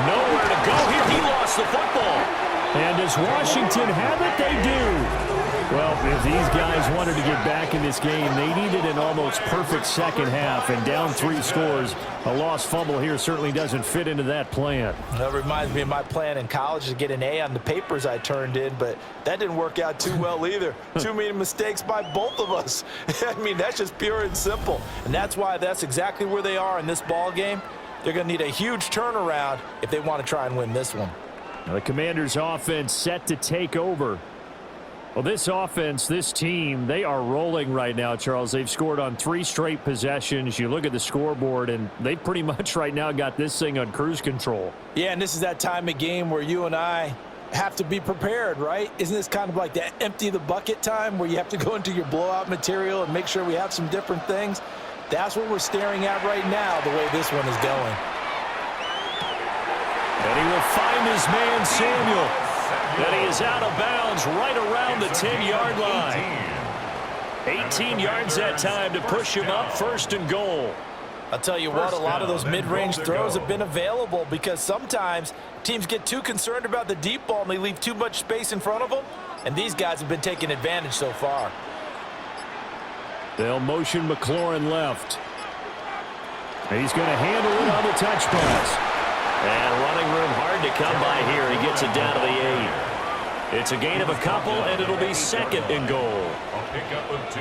Nowhere to go here. He lost the football. And does Washington have it? They do. Well, if these guys wanted to get back in this game, they needed an almost perfect second half, and down 3 scores. A lost fumble here certainly doesn't fit into that plan. That reminds me of my plan in college to get an A on the papers I turned in, but that didn't work out too well either. Too many mistakes by both of us. I mean, that's just pure and simple. And that's why that's exactly where they are in this ball game. They're going to need a huge turnaround if they want to try and win this one. Now the Commanders' offense set to take over. Well, this offense, this team, they are rolling right now, Charles. They've scored on 3 straight possessions. You look at the scoreboard, and they pretty much right now got this thing on cruise control. Yeah, and this is that time of game where you and I have to be prepared, right? Isn't this kind of like that empty the bucket time where you have to go into your blowout material and make sure we have some different things? That's what we're staring at right now, the way this one is going. And he will find his man, Samuel. And he is out of bounds right around the 10-yard line. 18 yards that time to push him up, 1st and goal. I'll tell you what, a lot of those mid-range throws have been available because sometimes teams get too concerned about the deep ball and they leave too much space in front of them, and these guys have been taking advantage so far. They'll motion McLaurin left. He's going to handle it on the touch pass. And running room hard to come by here. He gets it down to the 8. It's a gain of a couple, and it'll be 2nd and goal.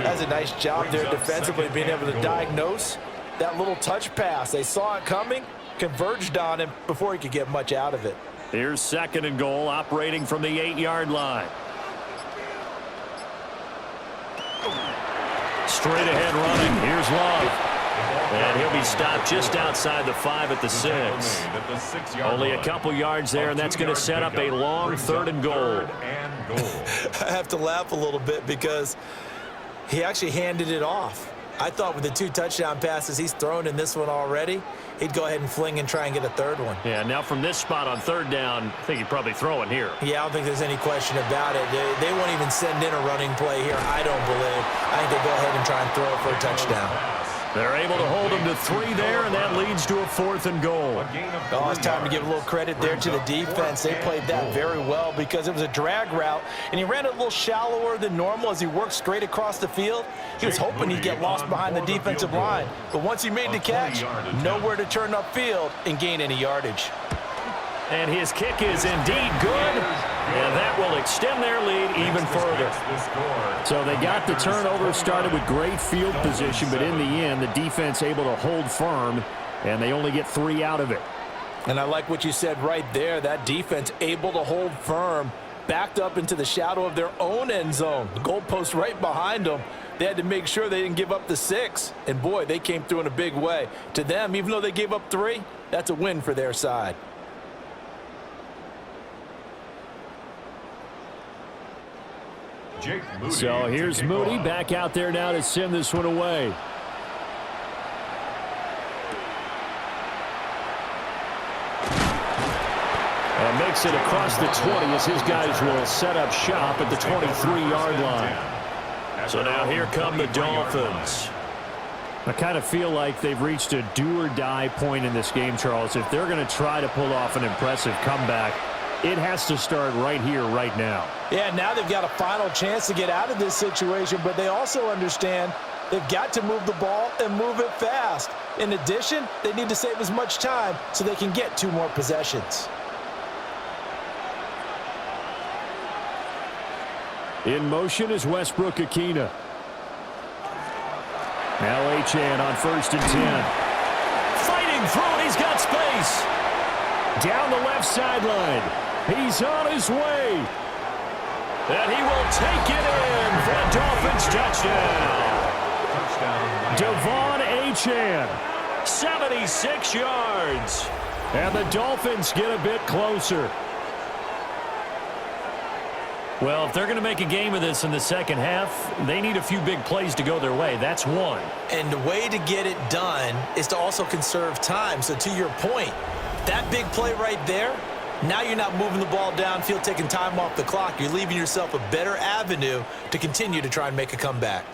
That's a nice job there defensively, being able to diagnose that little touch pass. They saw it coming, converged on him before he could get much out of it. Here's 2nd and goal, operating from the 8-yard line. Straight ahead running. Here's Love. And he'll be stopped just outside the 5 at the 6. Only a couple yards there, and that's going to set up a long 3rd and goal. I have to laugh a little bit because he actually handed it off. I thought with the 2 touchdown passes he's thrown in this one already, he'd go ahead and fling and try and get a 3rd one. Yeah, now from this spot on 3rd down, I think he'd probably throw it here. Yeah, I don't think there's any question about it. They won't even send in a running play here, I don't believe. I think they go ahead and try and throw it for a touchdown. They're able to hold him to 3 there, and that leads to a 4th and goal. Oh, it's time to give a little credit there to the defense. They played that very well because it was a drag route, and he ran it a little shallower than normal as he worked straight across the field. He was hoping he'd get lost behind the defensive line, but once he made the catch, nowhere to turn upfield and gain any yardage. And his kick is indeed good, and that will extend their lead even further. So they got the turnover started with great field position, but in the end, the defense able to hold firm, and they only get 3 out of it. And I like what you said right there. That defense able to hold firm, backed up into the shadow of their own end zone. The goalpost right behind them. They had to make sure they didn't give up the 6. And, boy, they came through in a big way. To them, even though they gave up 3, that's a win for their side. So here's Moody back out there now to send this one away. And makes it across the 20 as his guys will set up shop at the 23-yard line. So now here come the Dolphins. I kind of feel like they've reached a do-or-die point in this game, Charles. If they're going to try to pull off an impressive comeback, it has to start right here, right now. Yeah, now they've got a final chance to get out of this situation, but they also understand they've got to move the ball and move it fast. In addition, they need to save as much time so they can get 2 more possessions. In motion is Westbrook Akina. Now Achane on 1st and 10. Fighting through it, he's got space. Down the left sideline. He's on his way. And he will take it in for a Dolphins touchdown. Devon Achane. 76 yards. And the Dolphins get a bit closer. Well, if they're going to make a game of this in the second half, they need a few big plays to go their way. That's one. And the way to get it done is to also conserve time. So to your point, that big play right there, now you're not moving the ball downfield, taking time off the clock. You're leaving yourself a better avenue to continue to try and make a comeback.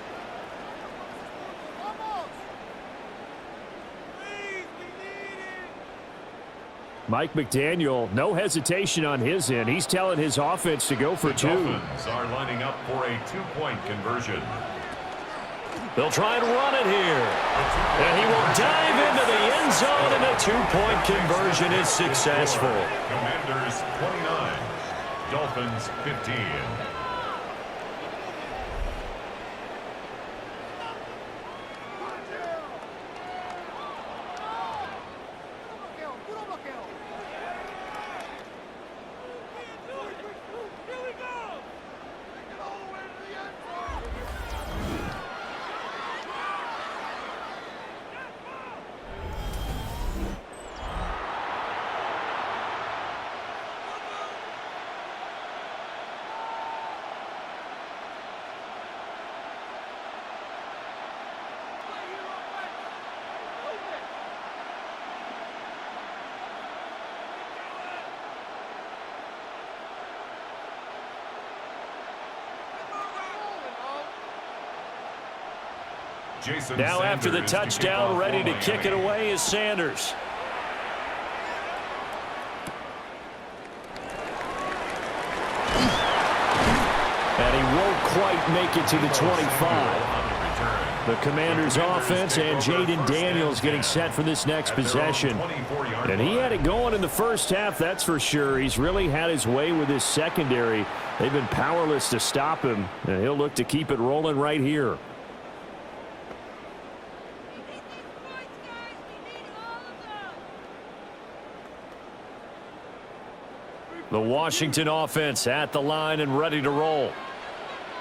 Mike McDaniel, no hesitation on his end. He's telling his offense to go for 2. Dolphins are lining up for a 2-point conversion. They'll try and run it here. And he will dive into the end zone, and a 2-point conversion is successful. Commanders 29, Dolphins 15. Now after the touchdown, ready to kick it away is Sanders. And he won't quite make it to the 25. The Commanders' offense and Jaden Daniels getting set for this next possession. And he had it going in the first half, that's for sure. He's really had his way with his secondary. They've been powerless to stop him, and he'll look to keep it rolling right here. The Washington offense at the line and ready to roll.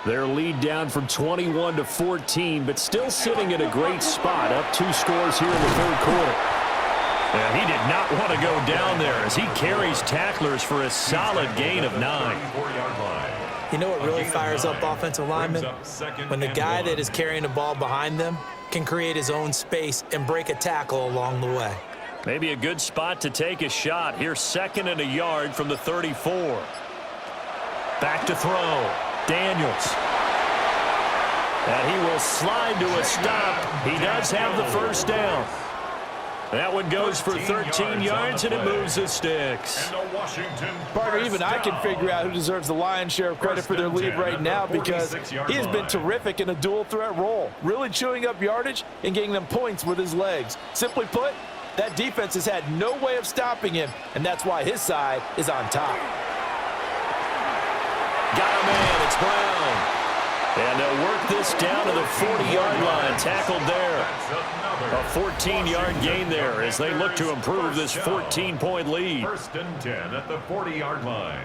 Their lead down from 21 to 14, but still sitting in a great spot, up 2 scores here in the third quarter. And he did not want to go down there as he carries tacklers for a solid gain of 9. You know what really fires up offensive linemen? When the guy that is carrying the ball behind them can create his own space and break a tackle along the way. Maybe a good spot to take a shot. Here's 2nd and a yard from the 34. Back to throw. Daniels. And he will slide to a stop. He does have the first down. That one goes for 13 yards, and it moves the sticks. Partner, even I can figure out who deserves the lion's share of credit for their lead right now, because he has been terrific in a dual threat role, really chewing up yardage and getting them points with his legs. Simply put, that defense has had no way of stopping him, and that's why his side is on top. Got a man, it's Brown. And they'll work this down to the 40-yard line, tackled there. A 14-yard gain there as they look to improve this 14-point lead. 1st and 10 at the 40-yard line.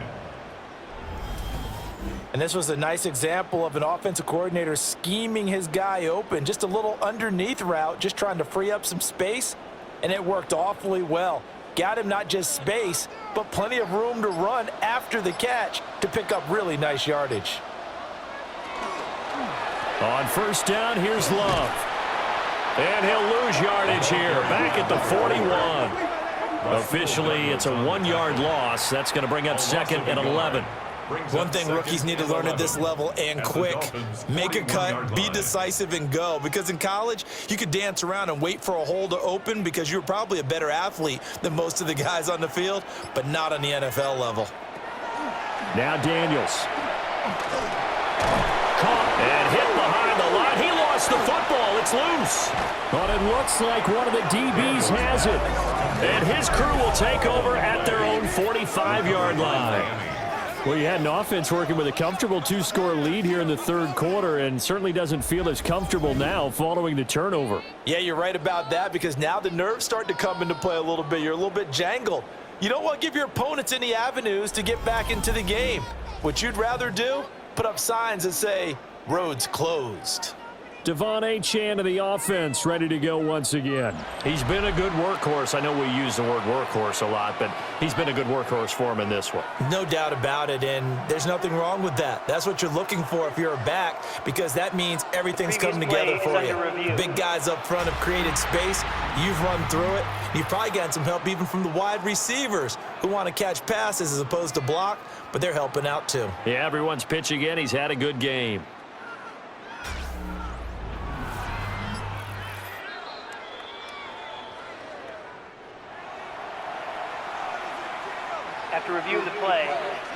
And this was a nice example of an offensive coordinator scheming his guy open. Just a little underneath route, just trying to free up some space, and it worked awfully well. Got him not just space, but plenty of room to run after the catch to pick up really nice yardage. On first down, here's Love. And he'll lose yardage here, back at the 41. Officially, it's a 1-yard loss. That's going to bring up 2nd and 11. One thing rookies need to learn at this level, and quick, make a cut, be decisive, and go. Because in college, you could dance around and wait for a hole to open because you're probably a better athlete than most of the guys on the field, but not on the NFL level. Now Daniels. Caught and hit behind the line. He lost the football. It's loose. But it looks like one of the DBs has it. And his crew will take over at their own 45-yard line. Well, you had an offense working with a comfortable 2-score lead here in the third quarter, and certainly doesn't feel as comfortable now following the turnover. Yeah, you're right about that, because now the nerves start to come into play a little bit. You're a little bit jangled. You don't want to give your opponents any avenues to get back into the game. What you'd rather do? Put up signs that say, roads closed. Devon Achane of the offense ready to go once again. He's been a good workhorse. I know we use the word workhorse a lot, but he's been a good workhorse for him in this one. No doubt about it, and there's nothing wrong with that. That's what you're looking for if you're a back, because that means everything's coming together for you. Big guys up front have created space. You've run through it. You've probably gotten some help even from the wide receivers who want to catch passes as opposed to block, but they're helping out too. Yeah, everyone's pitching in. He's had a good game. After review of the play,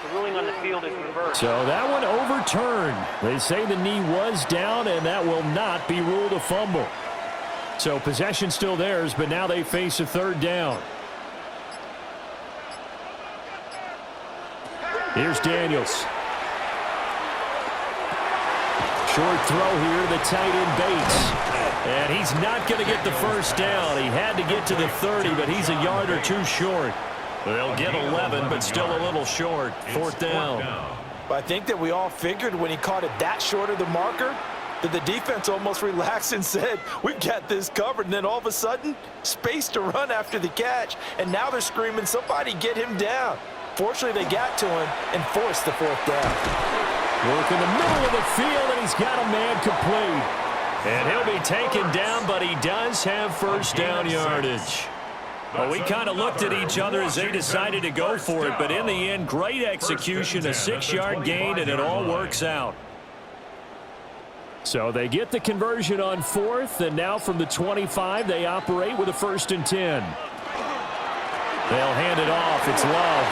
the ruling on the field is reversed. So that one overturned. They say the knee was down, and that will not be ruled a fumble. So possession still theirs, but now they face a 3rd down. Here's Daniels. Short throw here to the tight end Bates. And he's not going to get the first down. He had to get to the 30, but he's a yard or 2 short. They'll get 11, but still a little short. 4th down. I think that we all figured when he caught it that short of the marker that the defense almost relaxed and said, we've got this covered. And then all of a sudden, space to run after the catch. And now they're screaming, somebody get him down. Fortunately, they got to him and forced the 4th down. Work in the middle of the field, and he's got a man complete. And he'll be taken down, but he does have first down yardage. Well, we kind of looked at each other as they decided to go for it, but in the end, great execution, a 6-yard gain, and it all works out. So they get the conversion on 4th, and now from the 25, they operate with a 1st and 10. They'll hand it off. It's Love.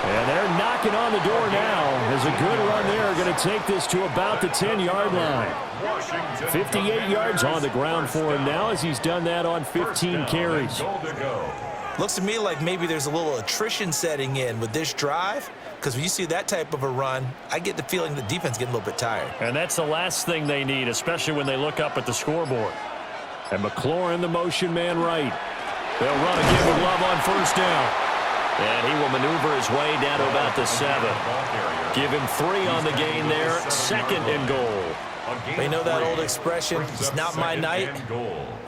And they're knocking on the door now. There's a good run there. Going to take this to about the 10-yard line. 58 yards on the ground for him now as he's done that on 15 carries. Looks to me like maybe there's a little attrition setting in with this drive, because when you see that type of a run, I get the feeling the defense getting a little bit tired. And that's the last thing they need, especially when they look up at the scoreboard. And McLaurin, the motion man right. They'll run again with Love on 1st down. And he will maneuver his way down to about the 7. Give him 3 on the gain there. 2nd and goal. You know that old expression, it's not my night?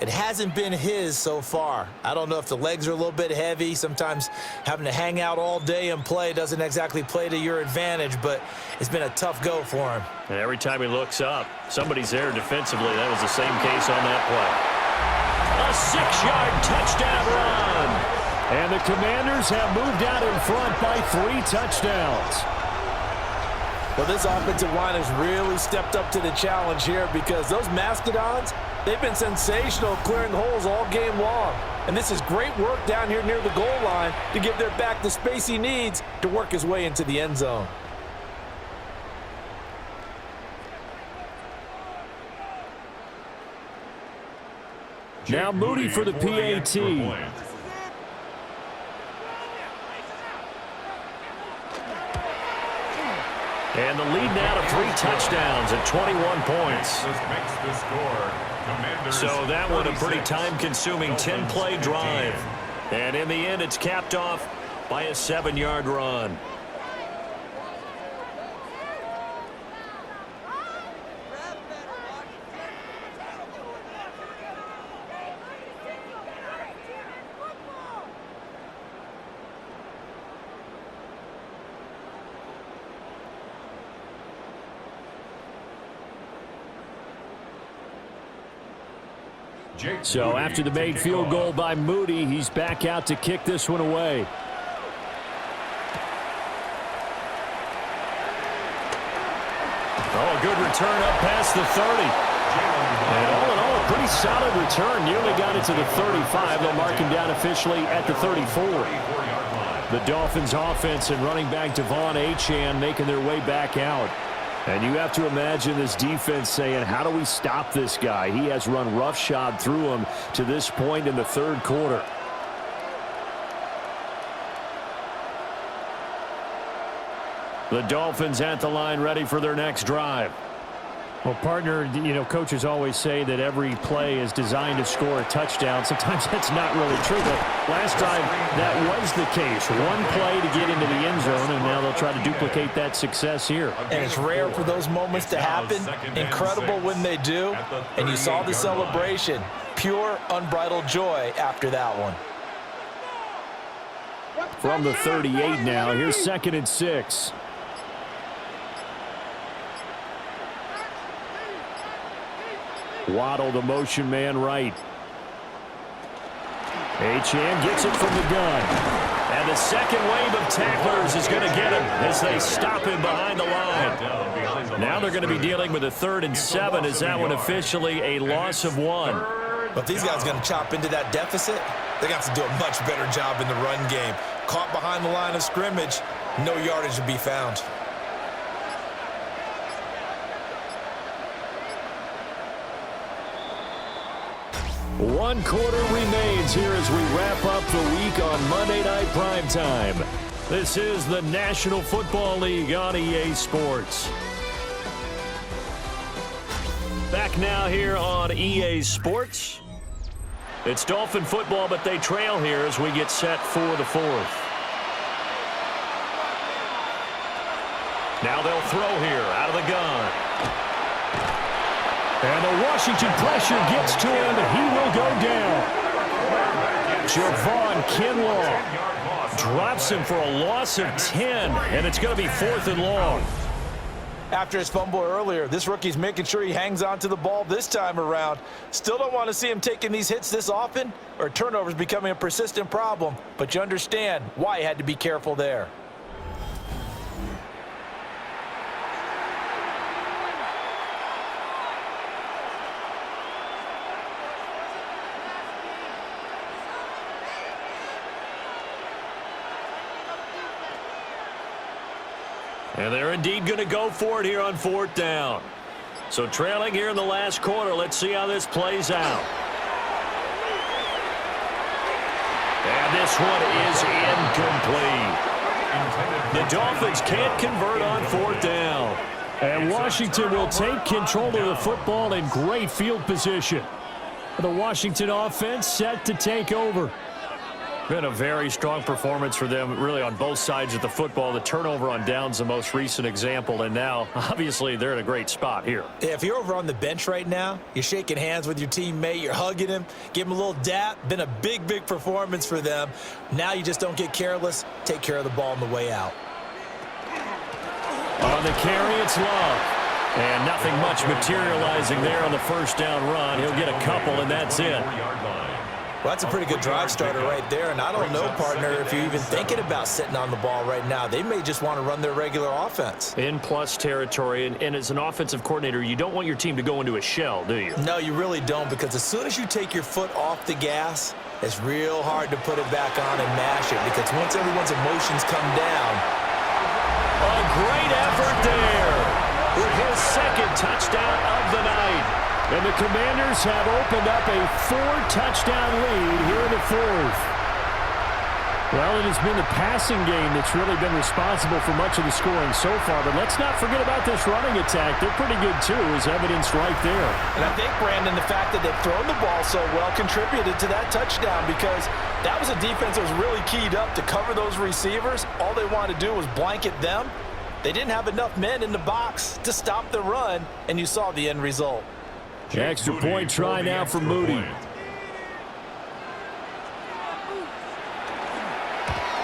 It hasn't been his so far. I don't know if the legs are a little bit heavy. Sometimes having to hang out all day and play doesn't exactly play to your advantage, but it's been a tough go for him. And every time he looks up, somebody's there defensively. That was the same case on that play. A 6-yard touchdown run. And the Commanders have moved out in front by 3 touchdowns. Well, this offensive line has really stepped up to the challenge here, because those Mastodons, they've been sensational clearing holes all game long. And this is great work down here near the goal line to give their back the space he needs to work his way into the end zone. Now Moody for the PAT. And the lead now to 3 touchdowns and 21 points. So that one a pretty time-consuming 10-play drive. And in the end, it's capped off by a 7-yard run. So after the made field goal by Moody, he's back out to kick this one away. Oh, a good return up past the 30. And all in all, a pretty solid return. Nearly got it to the 35. They'll mark him down officially at the 34. The Dolphins offense and running back Devon Achane making their way back out. And you have to imagine this defense saying, how do we stop this guy? He has run roughshod through him to this point in the 3rd quarter. The Dolphins at the line ready for their next drive. Well, partner, you know, coaches always say that every play is designed to score a touchdown. Sometimes that's not really true, but last drive that was the case. One play to get into the end zone, and now they'll try to duplicate that success here. And it's rare for those moments to happen. Incredible when they do. And you saw the celebration. Pure, unbridled joy after that one. From the 38 now, here's 2nd and 6. Waddle, the motion man right. Achane gets it from the gun. And the second wave of tacklers is going to get him as they stop him behind the line. Now they're going to be dealing with a 3rd and 7 as that one officially a loss of 1. But these guys are going to chop into that deficit. They're going to have to do a much better job in the run game. Caught behind the line of scrimmage, no yardage to be found. One quarter remains here as we wrap up the week on Monday Night Primetime. This is the National Football League on EA Sports. Back now here on EA Sports. It's Dolphin football, but they trail here as we get set for the 4th. Now they'll throw here out of the gun. And the Washington pressure gets to him, and he will go down. Javon Kinlaw drops him for a loss of 10, and it's going to be 4th and long. After his fumble earlier, this rookie's making sure he hangs on to the ball this time around. Still don't want to see him taking these hits this often, or turnovers becoming a persistent problem. But you understand why he had to be careful there. And they're indeed going to go for it here on 4th down. So trailing here in the last quarter. Let's see how this plays out. And this one is incomplete. The Dolphins can't convert on 4th down. And Washington will take control of the football in great field position. The Washington offense set to take over. Been a very strong performance for them, really, on both sides of the football. The turnover on downs, the most recent example, and now, obviously, they're in a great spot here. Yeah, if you're over on the bench right now, you're shaking hands with your teammate, you're hugging him, give him a little dap. Been a big, big performance for them. Now you just don't get careless. Take care of the ball on the way out. On the carry, it's Love. And nothing much materializing there on the first down run. He'll get a couple, and that's it. Well, that's a pretty good drive starter right there. And I don't know, partner, if you're even thinking about sitting on the ball right now. They may just want to run their regular offense. In plus territory. And as an offensive coordinator, you don't want your team to go into a shell, do you? No, you really don't, because as soon as you take your foot off the gas, it's real hard to put it back on and mash it, because once everyone's emotions come down. A great effort there with his second touchdown of the night. And the Commanders have opened up a 4-touchdown lead here in the 4th. Well, it has been the passing game that's really been responsible for much of the scoring so far. But let's not forget about this running attack. They're pretty good, too, as evidenced right there. And I think, Brandon, the fact that they've thrown the ball so well contributed to that touchdown, because that was a defense that was really keyed up to cover those receivers. All they wanted to do was blanket them. They didn't have enough men in the box to stop the run, and you saw the end result. Extra point try now for Moody.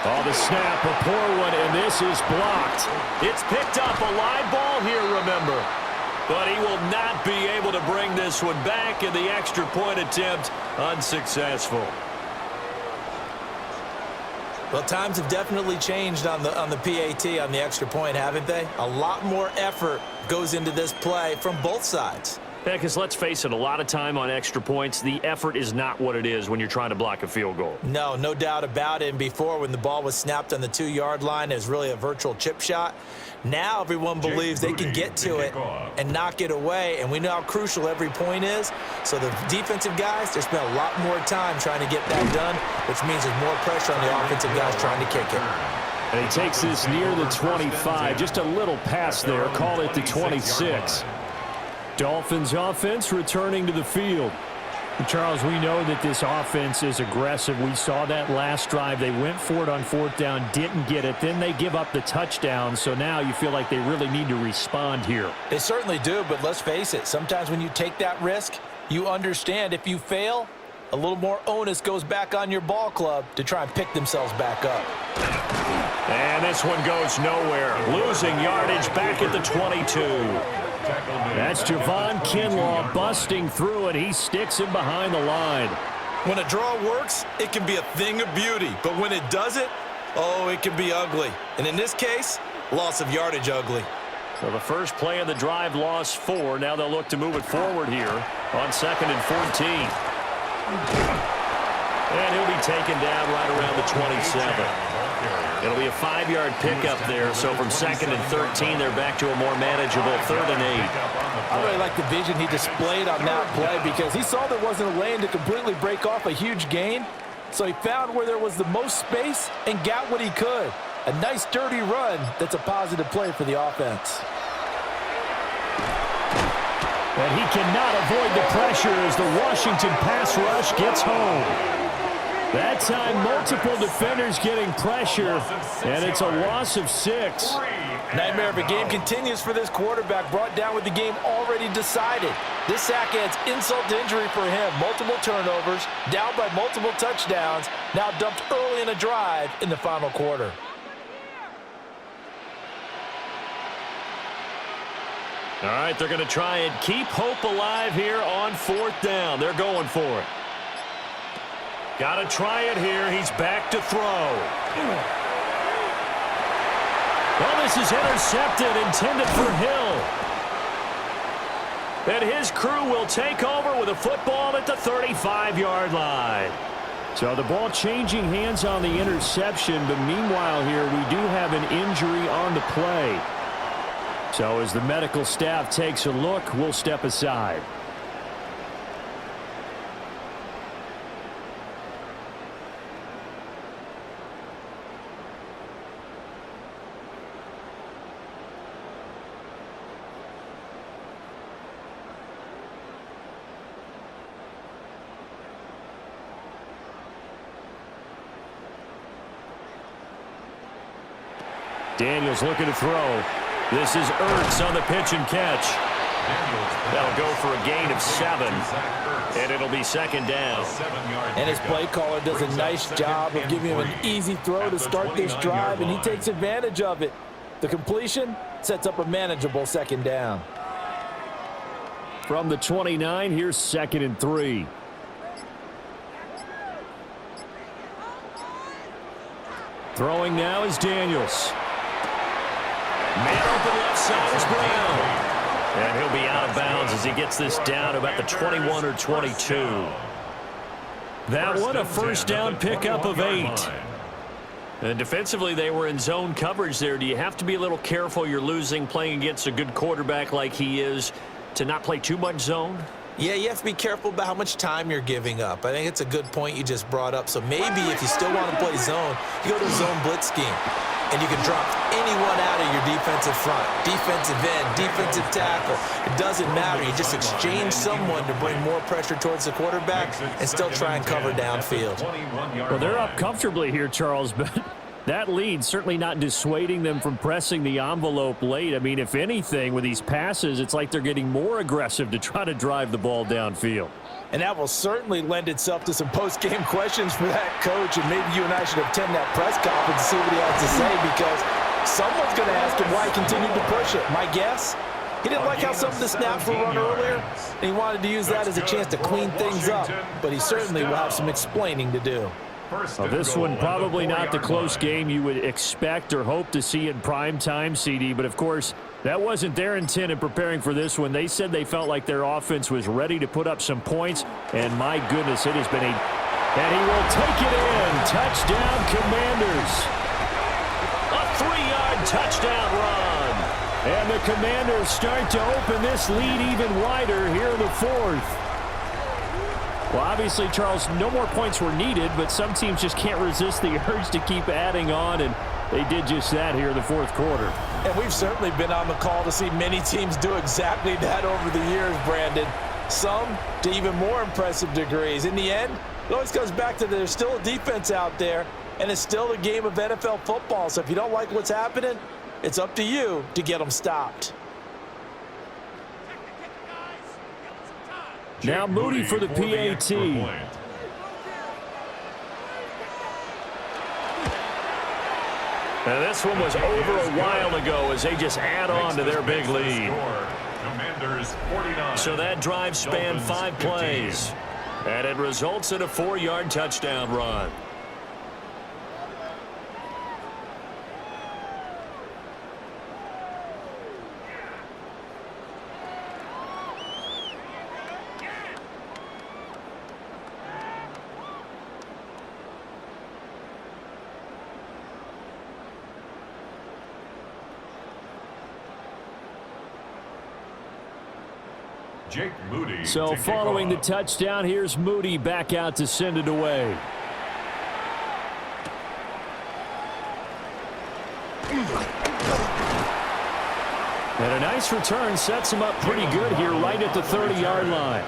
Oh, the snap, a poor one, and this is blocked. It's picked up, a live ball here, remember. But he will not be able to bring this one back, and the extra point attempt unsuccessful. Well, times have definitely changed on the PAT, on the extra point, haven't they? A lot more effort goes into this play from both sides. Yeah, because let's face it, a lot of time on extra points, the effort is not what it is when you're trying to block a field goal. No, no doubt about it. And before, when the ball was snapped on the 2-yard line, it was really a virtual chip shot. Now everyone believes they can get to it and knock it away, and we know how crucial every point is. So the defensive guys, they spend a lot more time trying to get that done, which means there's more pressure on the offensive guys trying to kick it. And he takes this near the 25, just a little pass there, call it the 26. Dolphins offense returning to the field. Charles, we know that this offense is aggressive. We saw that last drive. They went for it on 4th down, didn't get it. Then they give up the touchdown. So now you feel like they really need to respond here. They certainly do, but let's face it. Sometimes when you take that risk, you understand if you fail, a little more onus goes back on your ball club to try and pick themselves back up. And this one goes nowhere. Losing yardage back at the 22. That's Javon Kinlaw busting through it. He sticks him behind the line. When a draw works, it can be a thing of beauty. But when it doesn't, oh, it can be ugly. And in this case, loss of yardage ugly. So the first play of the drive lost 4. Now they'll look to move it forward here on 2nd and 14. And he'll be taken down right around the 27. It'll be a 5-yard pickup there. So from 2nd and 13, they're back to a more manageable 3rd and 8. I really like the vision he displayed on that play, because he saw there wasn't a lane to completely break off a huge gain. So he found where there was the most space and got what he could. A nice, dirty run that's a positive play for the offense. And he cannot avoid the pressure as the Washington pass rush gets home. That time, multiple defenders getting pressure, and it's a loss of 6. Nightmare of a game continues for this quarterback, brought down with the game already decided. This sack adds insult to injury for him. Multiple turnovers, down by multiple touchdowns, now dumped early in a drive in the final quarter. All right, they're going to try and keep hope alive here on 4th down. They're going for it. Got to try it here. He's back to throw. Well, this is intercepted, intended for Hill. And his crew will take over with a football at the 35-yard line. So the ball changing hands on the interception, but meanwhile here we do have an injury on the play. So as the medical staff takes a look, we'll step aside. Daniels looking to throw. This is Ertz on the pitch and catch. That'll go for a gain of 7, and it'll be second down. And his play caller does a nice job of giving him an easy throw to start this drive, and he takes advantage of it. The completion sets up a manageable second down. From the 29, here's 2nd and 3. Throwing now is Daniels. Man open left side is Brown. And he'll be out of bounds as he gets this down about the 21 or 22. That one a first down pickup of 8. And defensively, they were in zone coverage there. Do you have to be a little careful you're losing playing against a good quarterback like he is to not play too much zone? Yeah, you have to be careful about how much time you're giving up. I think it's a good point you just brought up. So maybe if you still want to play zone, you go to a zone blitz scheme. And you can drop anyone out of your defensive front, defensive end, defensive tackle. It doesn't matter. You just exchange someone to bring more pressure towards the quarterback and still try and cover downfield. Well, they're up comfortably here, Charles, but that lead certainly not dissuading them from pressing the envelope late. I mean, if anything, with these passes, it's like they're getting more aggressive to try to drive the ball downfield. And that will certainly lend itself to some post-game questions for that coach. And maybe you and I should attend that press conference to see what he has to say, because someone's going to ask him why he continued to push it. My guess, he didn't like how some of the snaps were run earlier, and he wanted to use that as a chance to clean things up. But he certainly will have some explaining to do. Well, this one probably not the close game you would expect or hope to see in prime time, CD. But, of course, that wasn't their intent in preparing for this one. They said they felt like their offense was ready to put up some points. And, my goodness, it has been and he will take it in. Touchdown, Commanders. A 3-yard touchdown run. And the Commanders start to open this lead even wider here in the 4th. Well, obviously, Charles, no more points were needed, but some teams just can't resist the urge to keep adding on, and they did just that here in the 4th quarter. And we've certainly been on the call to see many teams do exactly that over the years, Brandon. Some to even more impressive degrees. In the end, it always comes back to there's still a defense out there, and it's still a game of NFL football. So if you don't like what's happening, it's up to you to get them stopped. Now Moody for the PAT. Now this one was over a while ago as they just add on to their big lead. So that drive spanned 5 plays. And it results in a 4-yard touchdown run. So following the touchdown, here's Moody back out to send it away. And a nice return sets him up pretty good here right at the 30-yard line.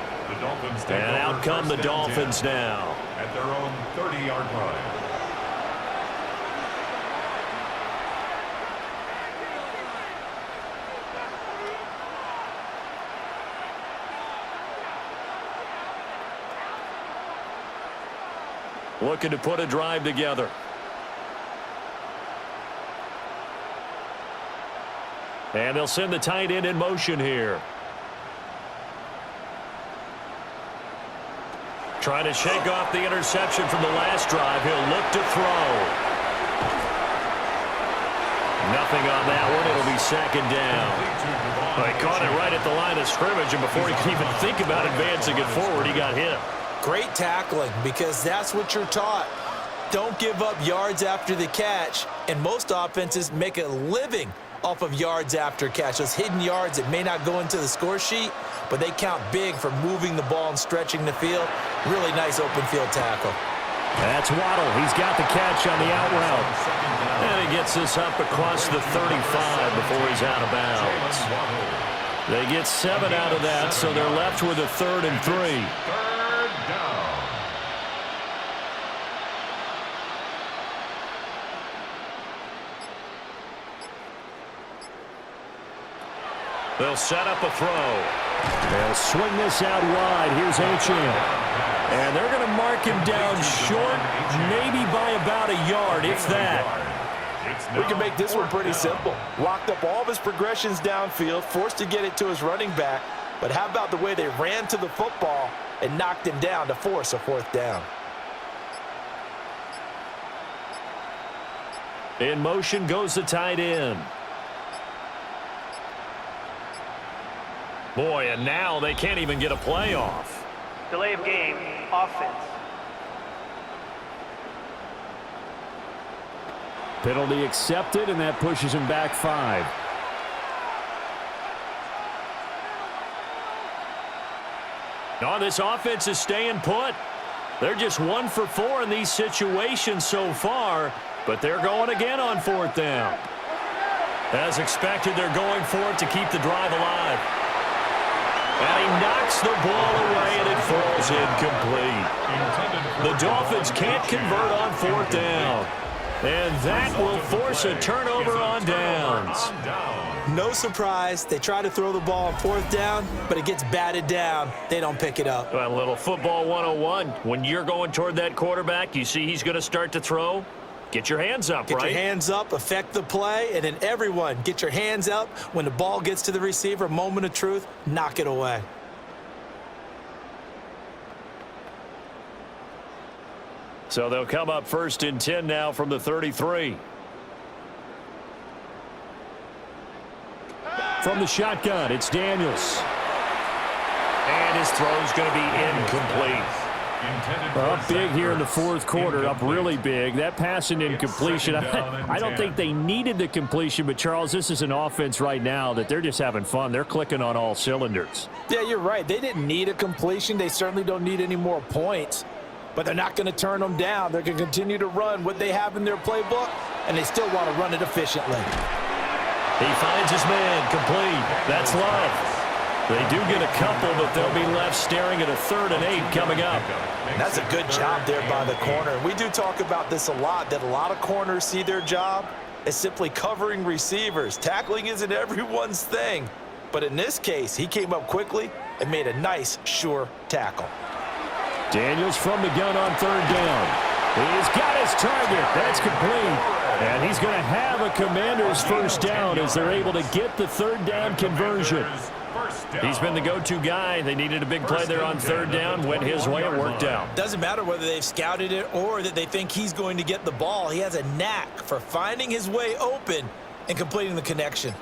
And out come the Dolphins now. At their own 30-yard line. Looking to put a drive together. And they'll send the tight end in motion here. Trying to shake off the interception from the last drive. He'll look to throw. Nothing on that one. It'll be second down. Well, he caught it right at the line of scrimmage, and before he could even think about advancing it forward, he got hit. Great tackling, because that's what you're taught. Don't give up yards after the catch, and most offenses make a living off of yards after catch. Those hidden yards that may not go into the score sheet, but they count big for moving the ball and stretching the field. Really nice open field tackle. That's Waddle. He's got the catch on the out route. And he gets this up across the 35 before he's out of bounds. They get 7 out of that, so they're left with a 3rd and 3. Third down. They'll set up a throw. They'll swing this out wide. Here's Achane. And they're going to mark him down short, maybe by about a yard, if that. We can make this one pretty simple. Locked up all of his progressions downfield, forced to get it to his running back. But how about the way they ran to the football and knocked him down to force a 4th down? In motion goes the tight end. Boy, and now they can't even get a play off. Delay of game, offense. Penalty accepted, and that pushes him back 5. No, this offense is staying put. They're just 1 for 4 in these situations so far, but they're going again on 4th down. As expected, they're going for it to keep the drive alive. And he knocks the ball away, and it falls incomplete. The Dolphins can't convert on 4th down. And that will force a turnover on downs. No surprise. They try to throw the ball on 4th down, but it gets batted down. They don't pick it up. Well, a little football 101. When you're going toward that quarterback, you see he's going to start to throw. Get your hands up, right? Get your hands up, affect the play, and then everyone get your hands up. When the ball gets to the receiver, moment of truth, knock it away. So they'll come up 1st and 10 now from the 33. From the shotgun, it's Daniels. And his throw's going to be incomplete. Up big here in the 4th quarter, up really big. That pass and incompletion, I don't think they needed the completion, but Charles, this is an offense right now that they're just having fun. They're clicking on all cylinders. Yeah, you're right. They didn't need a completion. They certainly don't need any more points, but they're not going to turn them down. They're going to continue to run what they have in their playbook, and they still want to run it efficiently. He finds his man, complete. That's Love. They do get a couple, but they'll be left staring at a 3rd and 8 coming up. That's a good job there by the corner. We do talk about this a lot, that a lot of corners see their job as simply covering receivers. Tackling isn't everyone's thing, but in this case, he came up quickly and made a nice, sure tackle. Daniels from the gun on 3rd down. He's got his target. That's complete. And he's going to have a Commander's 1st down as they're able to get the 3rd down conversion. He's been the go-to guy. They needed a big play there on 3rd down. Went his way. It worked out. Doesn't matter whether they've scouted it or that they think he's going to get the ball. He has a knack for finding his way open and completing the connection.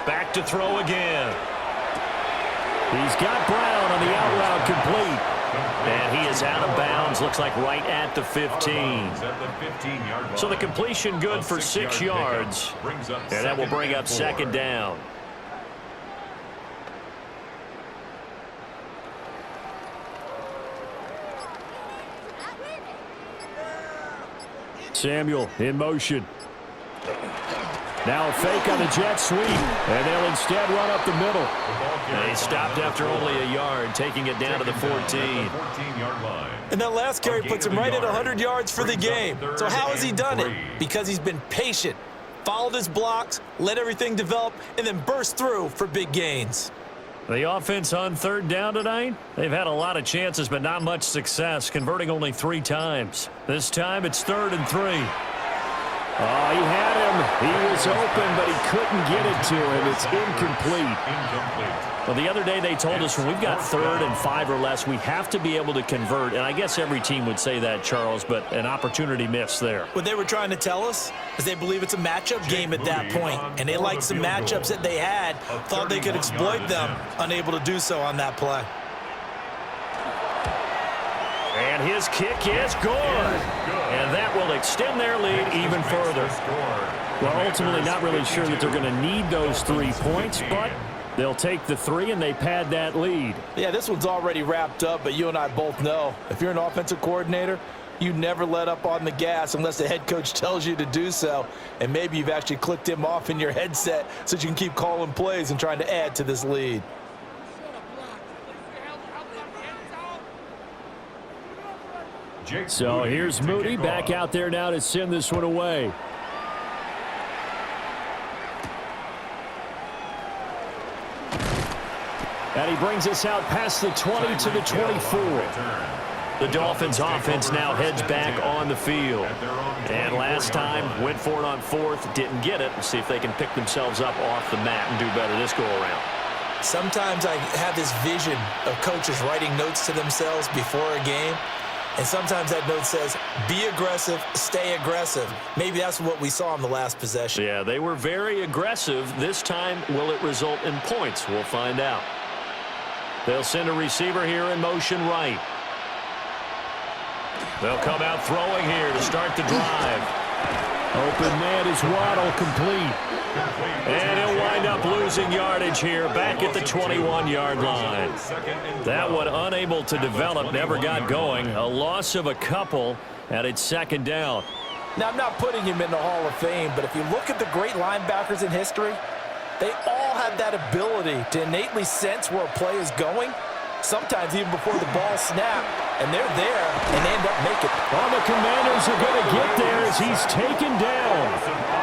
Back to throw again. He's got Brown on the out route complete. And he is out of bounds, looks like right at the 15. So the completion good for 6 yards. And that will bring up 2nd down. Samuel in motion. Now a fake on the jet sweep, and they'll instead run up the middle. They stopped after only a yard, taking it down to the 14. And that last carry puts him right at 100 yards for the game. So how has he done it? Because he's been patient, followed his blocks, let everything develop, and then burst through for big gains. The offense on 3rd down tonight, they've had a lot of chances, but not much success, converting only 3 times. This time it's 3rd and 3. Oh, he had him. He was open, but he couldn't get it to him. It's incomplete. Well, the other day they told us when we've got 3rd and 5 or less, we have to be able to convert. And I guess every team would say that, Charles, but an opportunity missed there. What they were trying to tell us is they believe it's a matchup game at that point, and they liked some matchups that they had, thought they could exploit them, unable to do so on that play. And his kick is good. And that will extend their lead even further. Well, ultimately not really sure that they're going to need those 3 points, but they'll take the 3 and they pad that lead. Yeah, this one's already wrapped up, but you and I both know if you're an offensive coordinator, you never let up on the gas unless the head coach tells you to do so. And maybe you've actually clicked him off in your headset so you can keep calling plays and trying to add to this lead. So here's Moody back out there now to send this one away. And he brings us out past the 20 to the 24. The Dolphins offense now heads back on the field. And last time went for it on 4th, didn't get it. Let's see if they can pick themselves up off the mat and do better this go around. Sometimes I have this vision of coaches writing notes to themselves before a game. And sometimes that note says, be aggressive, stay aggressive. Maybe that's what we saw in the last possession. Yeah, they were very aggressive. This time, will it result in points? We'll find out. They'll send a receiver here in motion right. They'll come out throwing here to start the drive. Open man is Waddle, complete. And he'll wind up losing yardage here back at the 21-yard line. That one unable to develop, never got going. A loss of a couple, and it's 2nd down. Now, I'm not putting him in the Hall of Fame, but if you look at the great linebackers in history, they all have that ability to innately sense where a play is going, sometimes even before the ball snapped, and they're there, and they end up making it. Well, the Commanders are going to get there as he's taken down.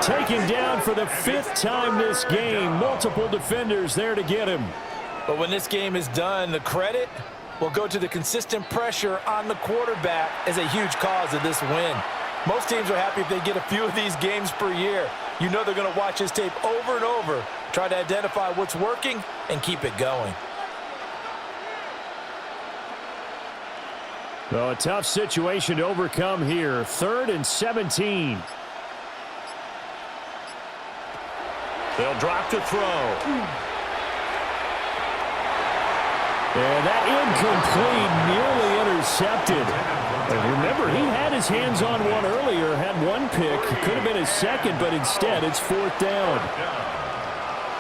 Taken down for the 5th time this game. Multiple defenders there to get him. But when this game is done, the credit will go to the consistent pressure on the quarterback as a huge cause of this win. Most teams are happy if they get a few of these games per year. You know they're going to watch his tape over and over, try to identify what's working, and keep it going. Well, a tough situation to overcome here. 3rd and 17. They'll drop to throw. And that incomplete, nearly intercepted. And remember, he had his hands on one earlier, had one pick. It could have been his 2nd, but instead it's 4th down.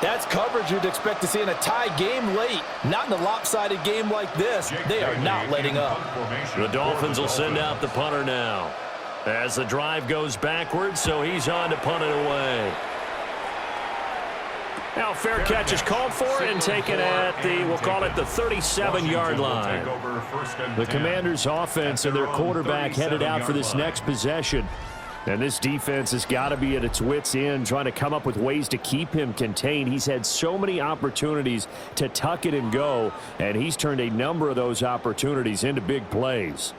That's coverage you'd expect to see in a tie game late. Not in a lopsided game like this. They are not letting up. The Dolphins will send out the punter now. As the drive goes backwards, so he's on to punt it away. Now, fair catch is called for and taken at the, we'll call it the 37-yard line. The Commanders' offense and their quarterback headed out for this next possession. And this defense has got to be at its wits' end, trying to come up with ways to keep him contained. He's had so many opportunities to tuck it and go, and he's turned a number of those opportunities into big plays.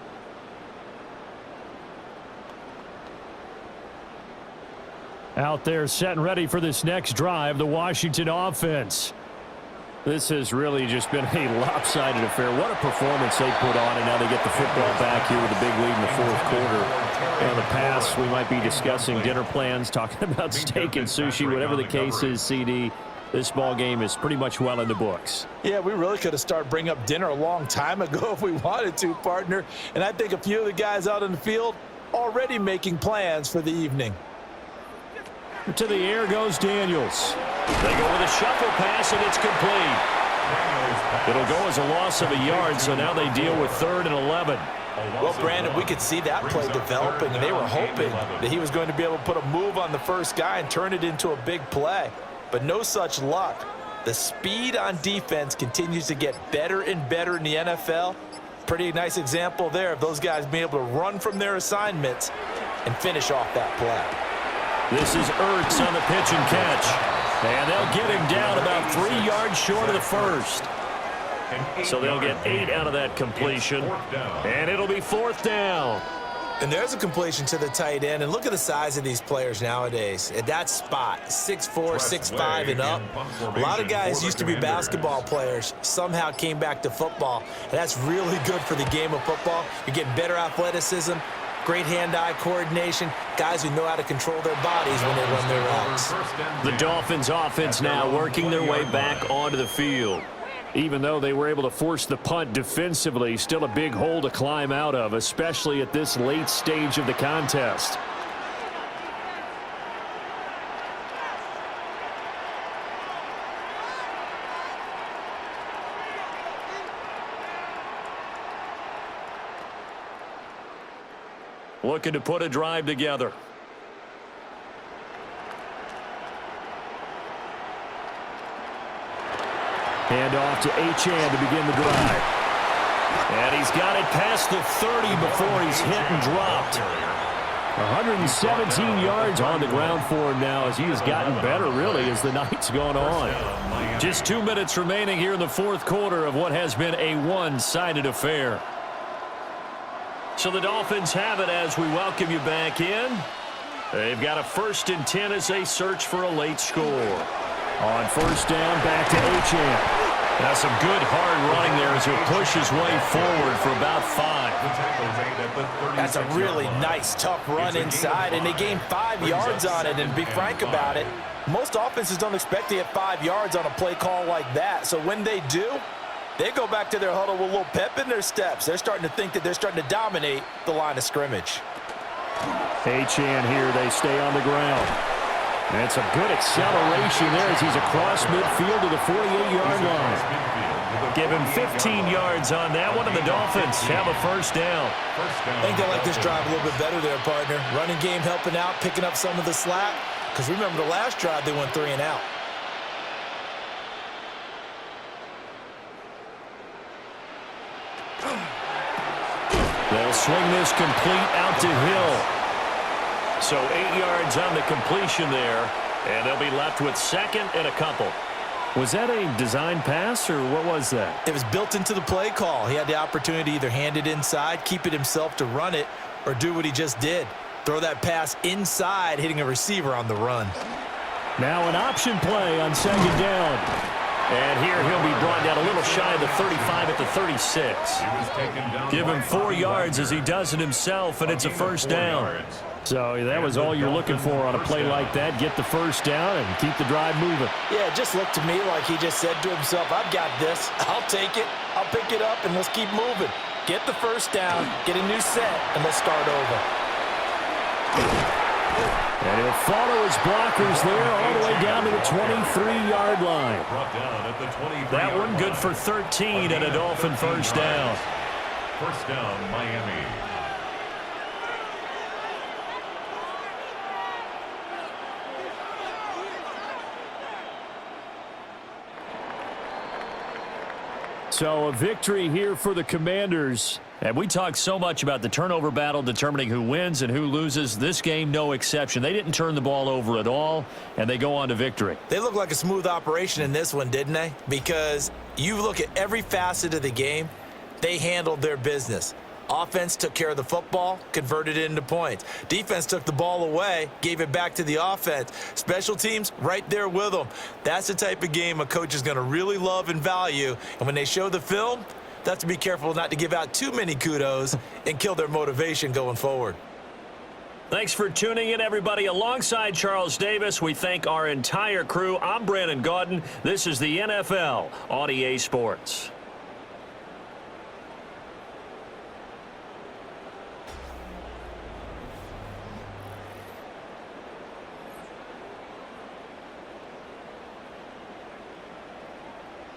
Out there set and ready for this next drive, the Washington offense. This has really just been a lopsided affair. What a performance they put on, and now they get the football back here with a big lead in the 4th quarter. In the past, we might be discussing dinner plans, talking about steak and sushi, whatever the case is, CD. This ball game is pretty much well in the books. Yeah, we really could have started bringing up dinner a long time ago if we wanted to, partner. And I think a few of the guys out in the field already making plans for the evening. To the air goes Daniels. They go with a shuffle pass, and it's complete. It'll go as a loss of a yard, so now they deal with 3rd and 11. Well, Brandon, we could see that play developing, and they were hoping that he was going to be able to put a move on the first guy and turn it into a big play. But no such luck. The speed on defense continues to get better and better in the NFL. Pretty nice example there of those guys being able to run from their assignments and finish off that play. This is Ertz on the pitch and catch. And they'll get him down about 3 yards short of the first. So they'll get 8 out of that completion. And it'll be 4th down. And there's a completion to the tight end. And look at the size of these players nowadays. At that spot, 6'4", 6'5", and up. A lot of guys used to be basketball players, somehow came back to football. And that's really good for the game of football. You're getting better athleticism, great hand-eye coordination, guys who know how to control their bodies when they run their routes. The Dolphins offense now working their way back onto the field. Even though they were able to force the punt defensively, still a big hole to climb out of, especially at this late stage of the contest. Looking to put a drive together. Hand off to Achane to begin the drive. And he's got it past the 30 before he's hit and dropped. 117 yards on the ground for him now as he has gotten better, really, as the night's gone on. Just 2 minutes remaining here in the fourth quarter of what has been a one-sided affair. So the Dolphins have it as we welcome you back in. They've got a 1st and 10 as they search for a late score. On first down, back to Achane. That's some good hard running there as he'll push his way forward for about 5. That's a really nice, tough run inside, and they gained 5 yards on it. And to be frank about it, most offenses don't expect to get 5 yards on a play call like that. So when they do, they go back to their huddle with a little pep in their steps. They're starting to think that they're starting to dominate the line of scrimmage. Achane here, they stay on the ground. And some good acceleration there as he's across midfield to the 48-yard line. Give him 15 yards on that one, and the Dolphins have a first down. I think they like this drive a little bit better there, partner. Running game helping out, picking up some of the slack. Because remember the last drive, they went 3 and out. They'll swing this complete out to Hill. So 8 yards on the completion there, and they'll be left with 2nd and a couple. Was that a design pass, or what was that? It was built into the play call. He had the opportunity to either hand it inside, keep it himself to run it, or do what he just did. Throw that pass inside, hitting a receiver on the run. Now an option play on 2nd down. And here he'll be brought down a little shy of the 35 at the 36. Give him 4 yards as he does it himself, and it's a first down. So that was all you're looking for on a play like that. Get the first down and keep the drive moving. Yeah, it just looked to me like he just said to himself, I've got this. I'll take it. I'll pick it up, and let's keep moving. Get the first down, get a new set, and let's start over. And he'll follow his blockers there all the way down to the 23-yard line. That one good for 13 and a Dolphin first down. First down, Miami. So a victory here for the Commanders. And we talked so much about the turnover battle determining who wins and who loses. This game, no exception. They didn't turn the ball over at all, and they go on to victory. They look like a smooth operation in this one, didn't they? Because you look at every facet of the game, they handled their business. Offense took care of the football, converted it into points. Defense took the ball away, gave it back to the offense. Special teams, right there with them. That's the type of game a coach is going to really love and value. And when they show the film, they have to be careful not to give out too many kudos and kill their motivation going forward. Thanks for tuning in, everybody. Alongside Charles Davis, we thank our entire crew. I'm Brandon Gaudin. This is the NFL on EA Sports.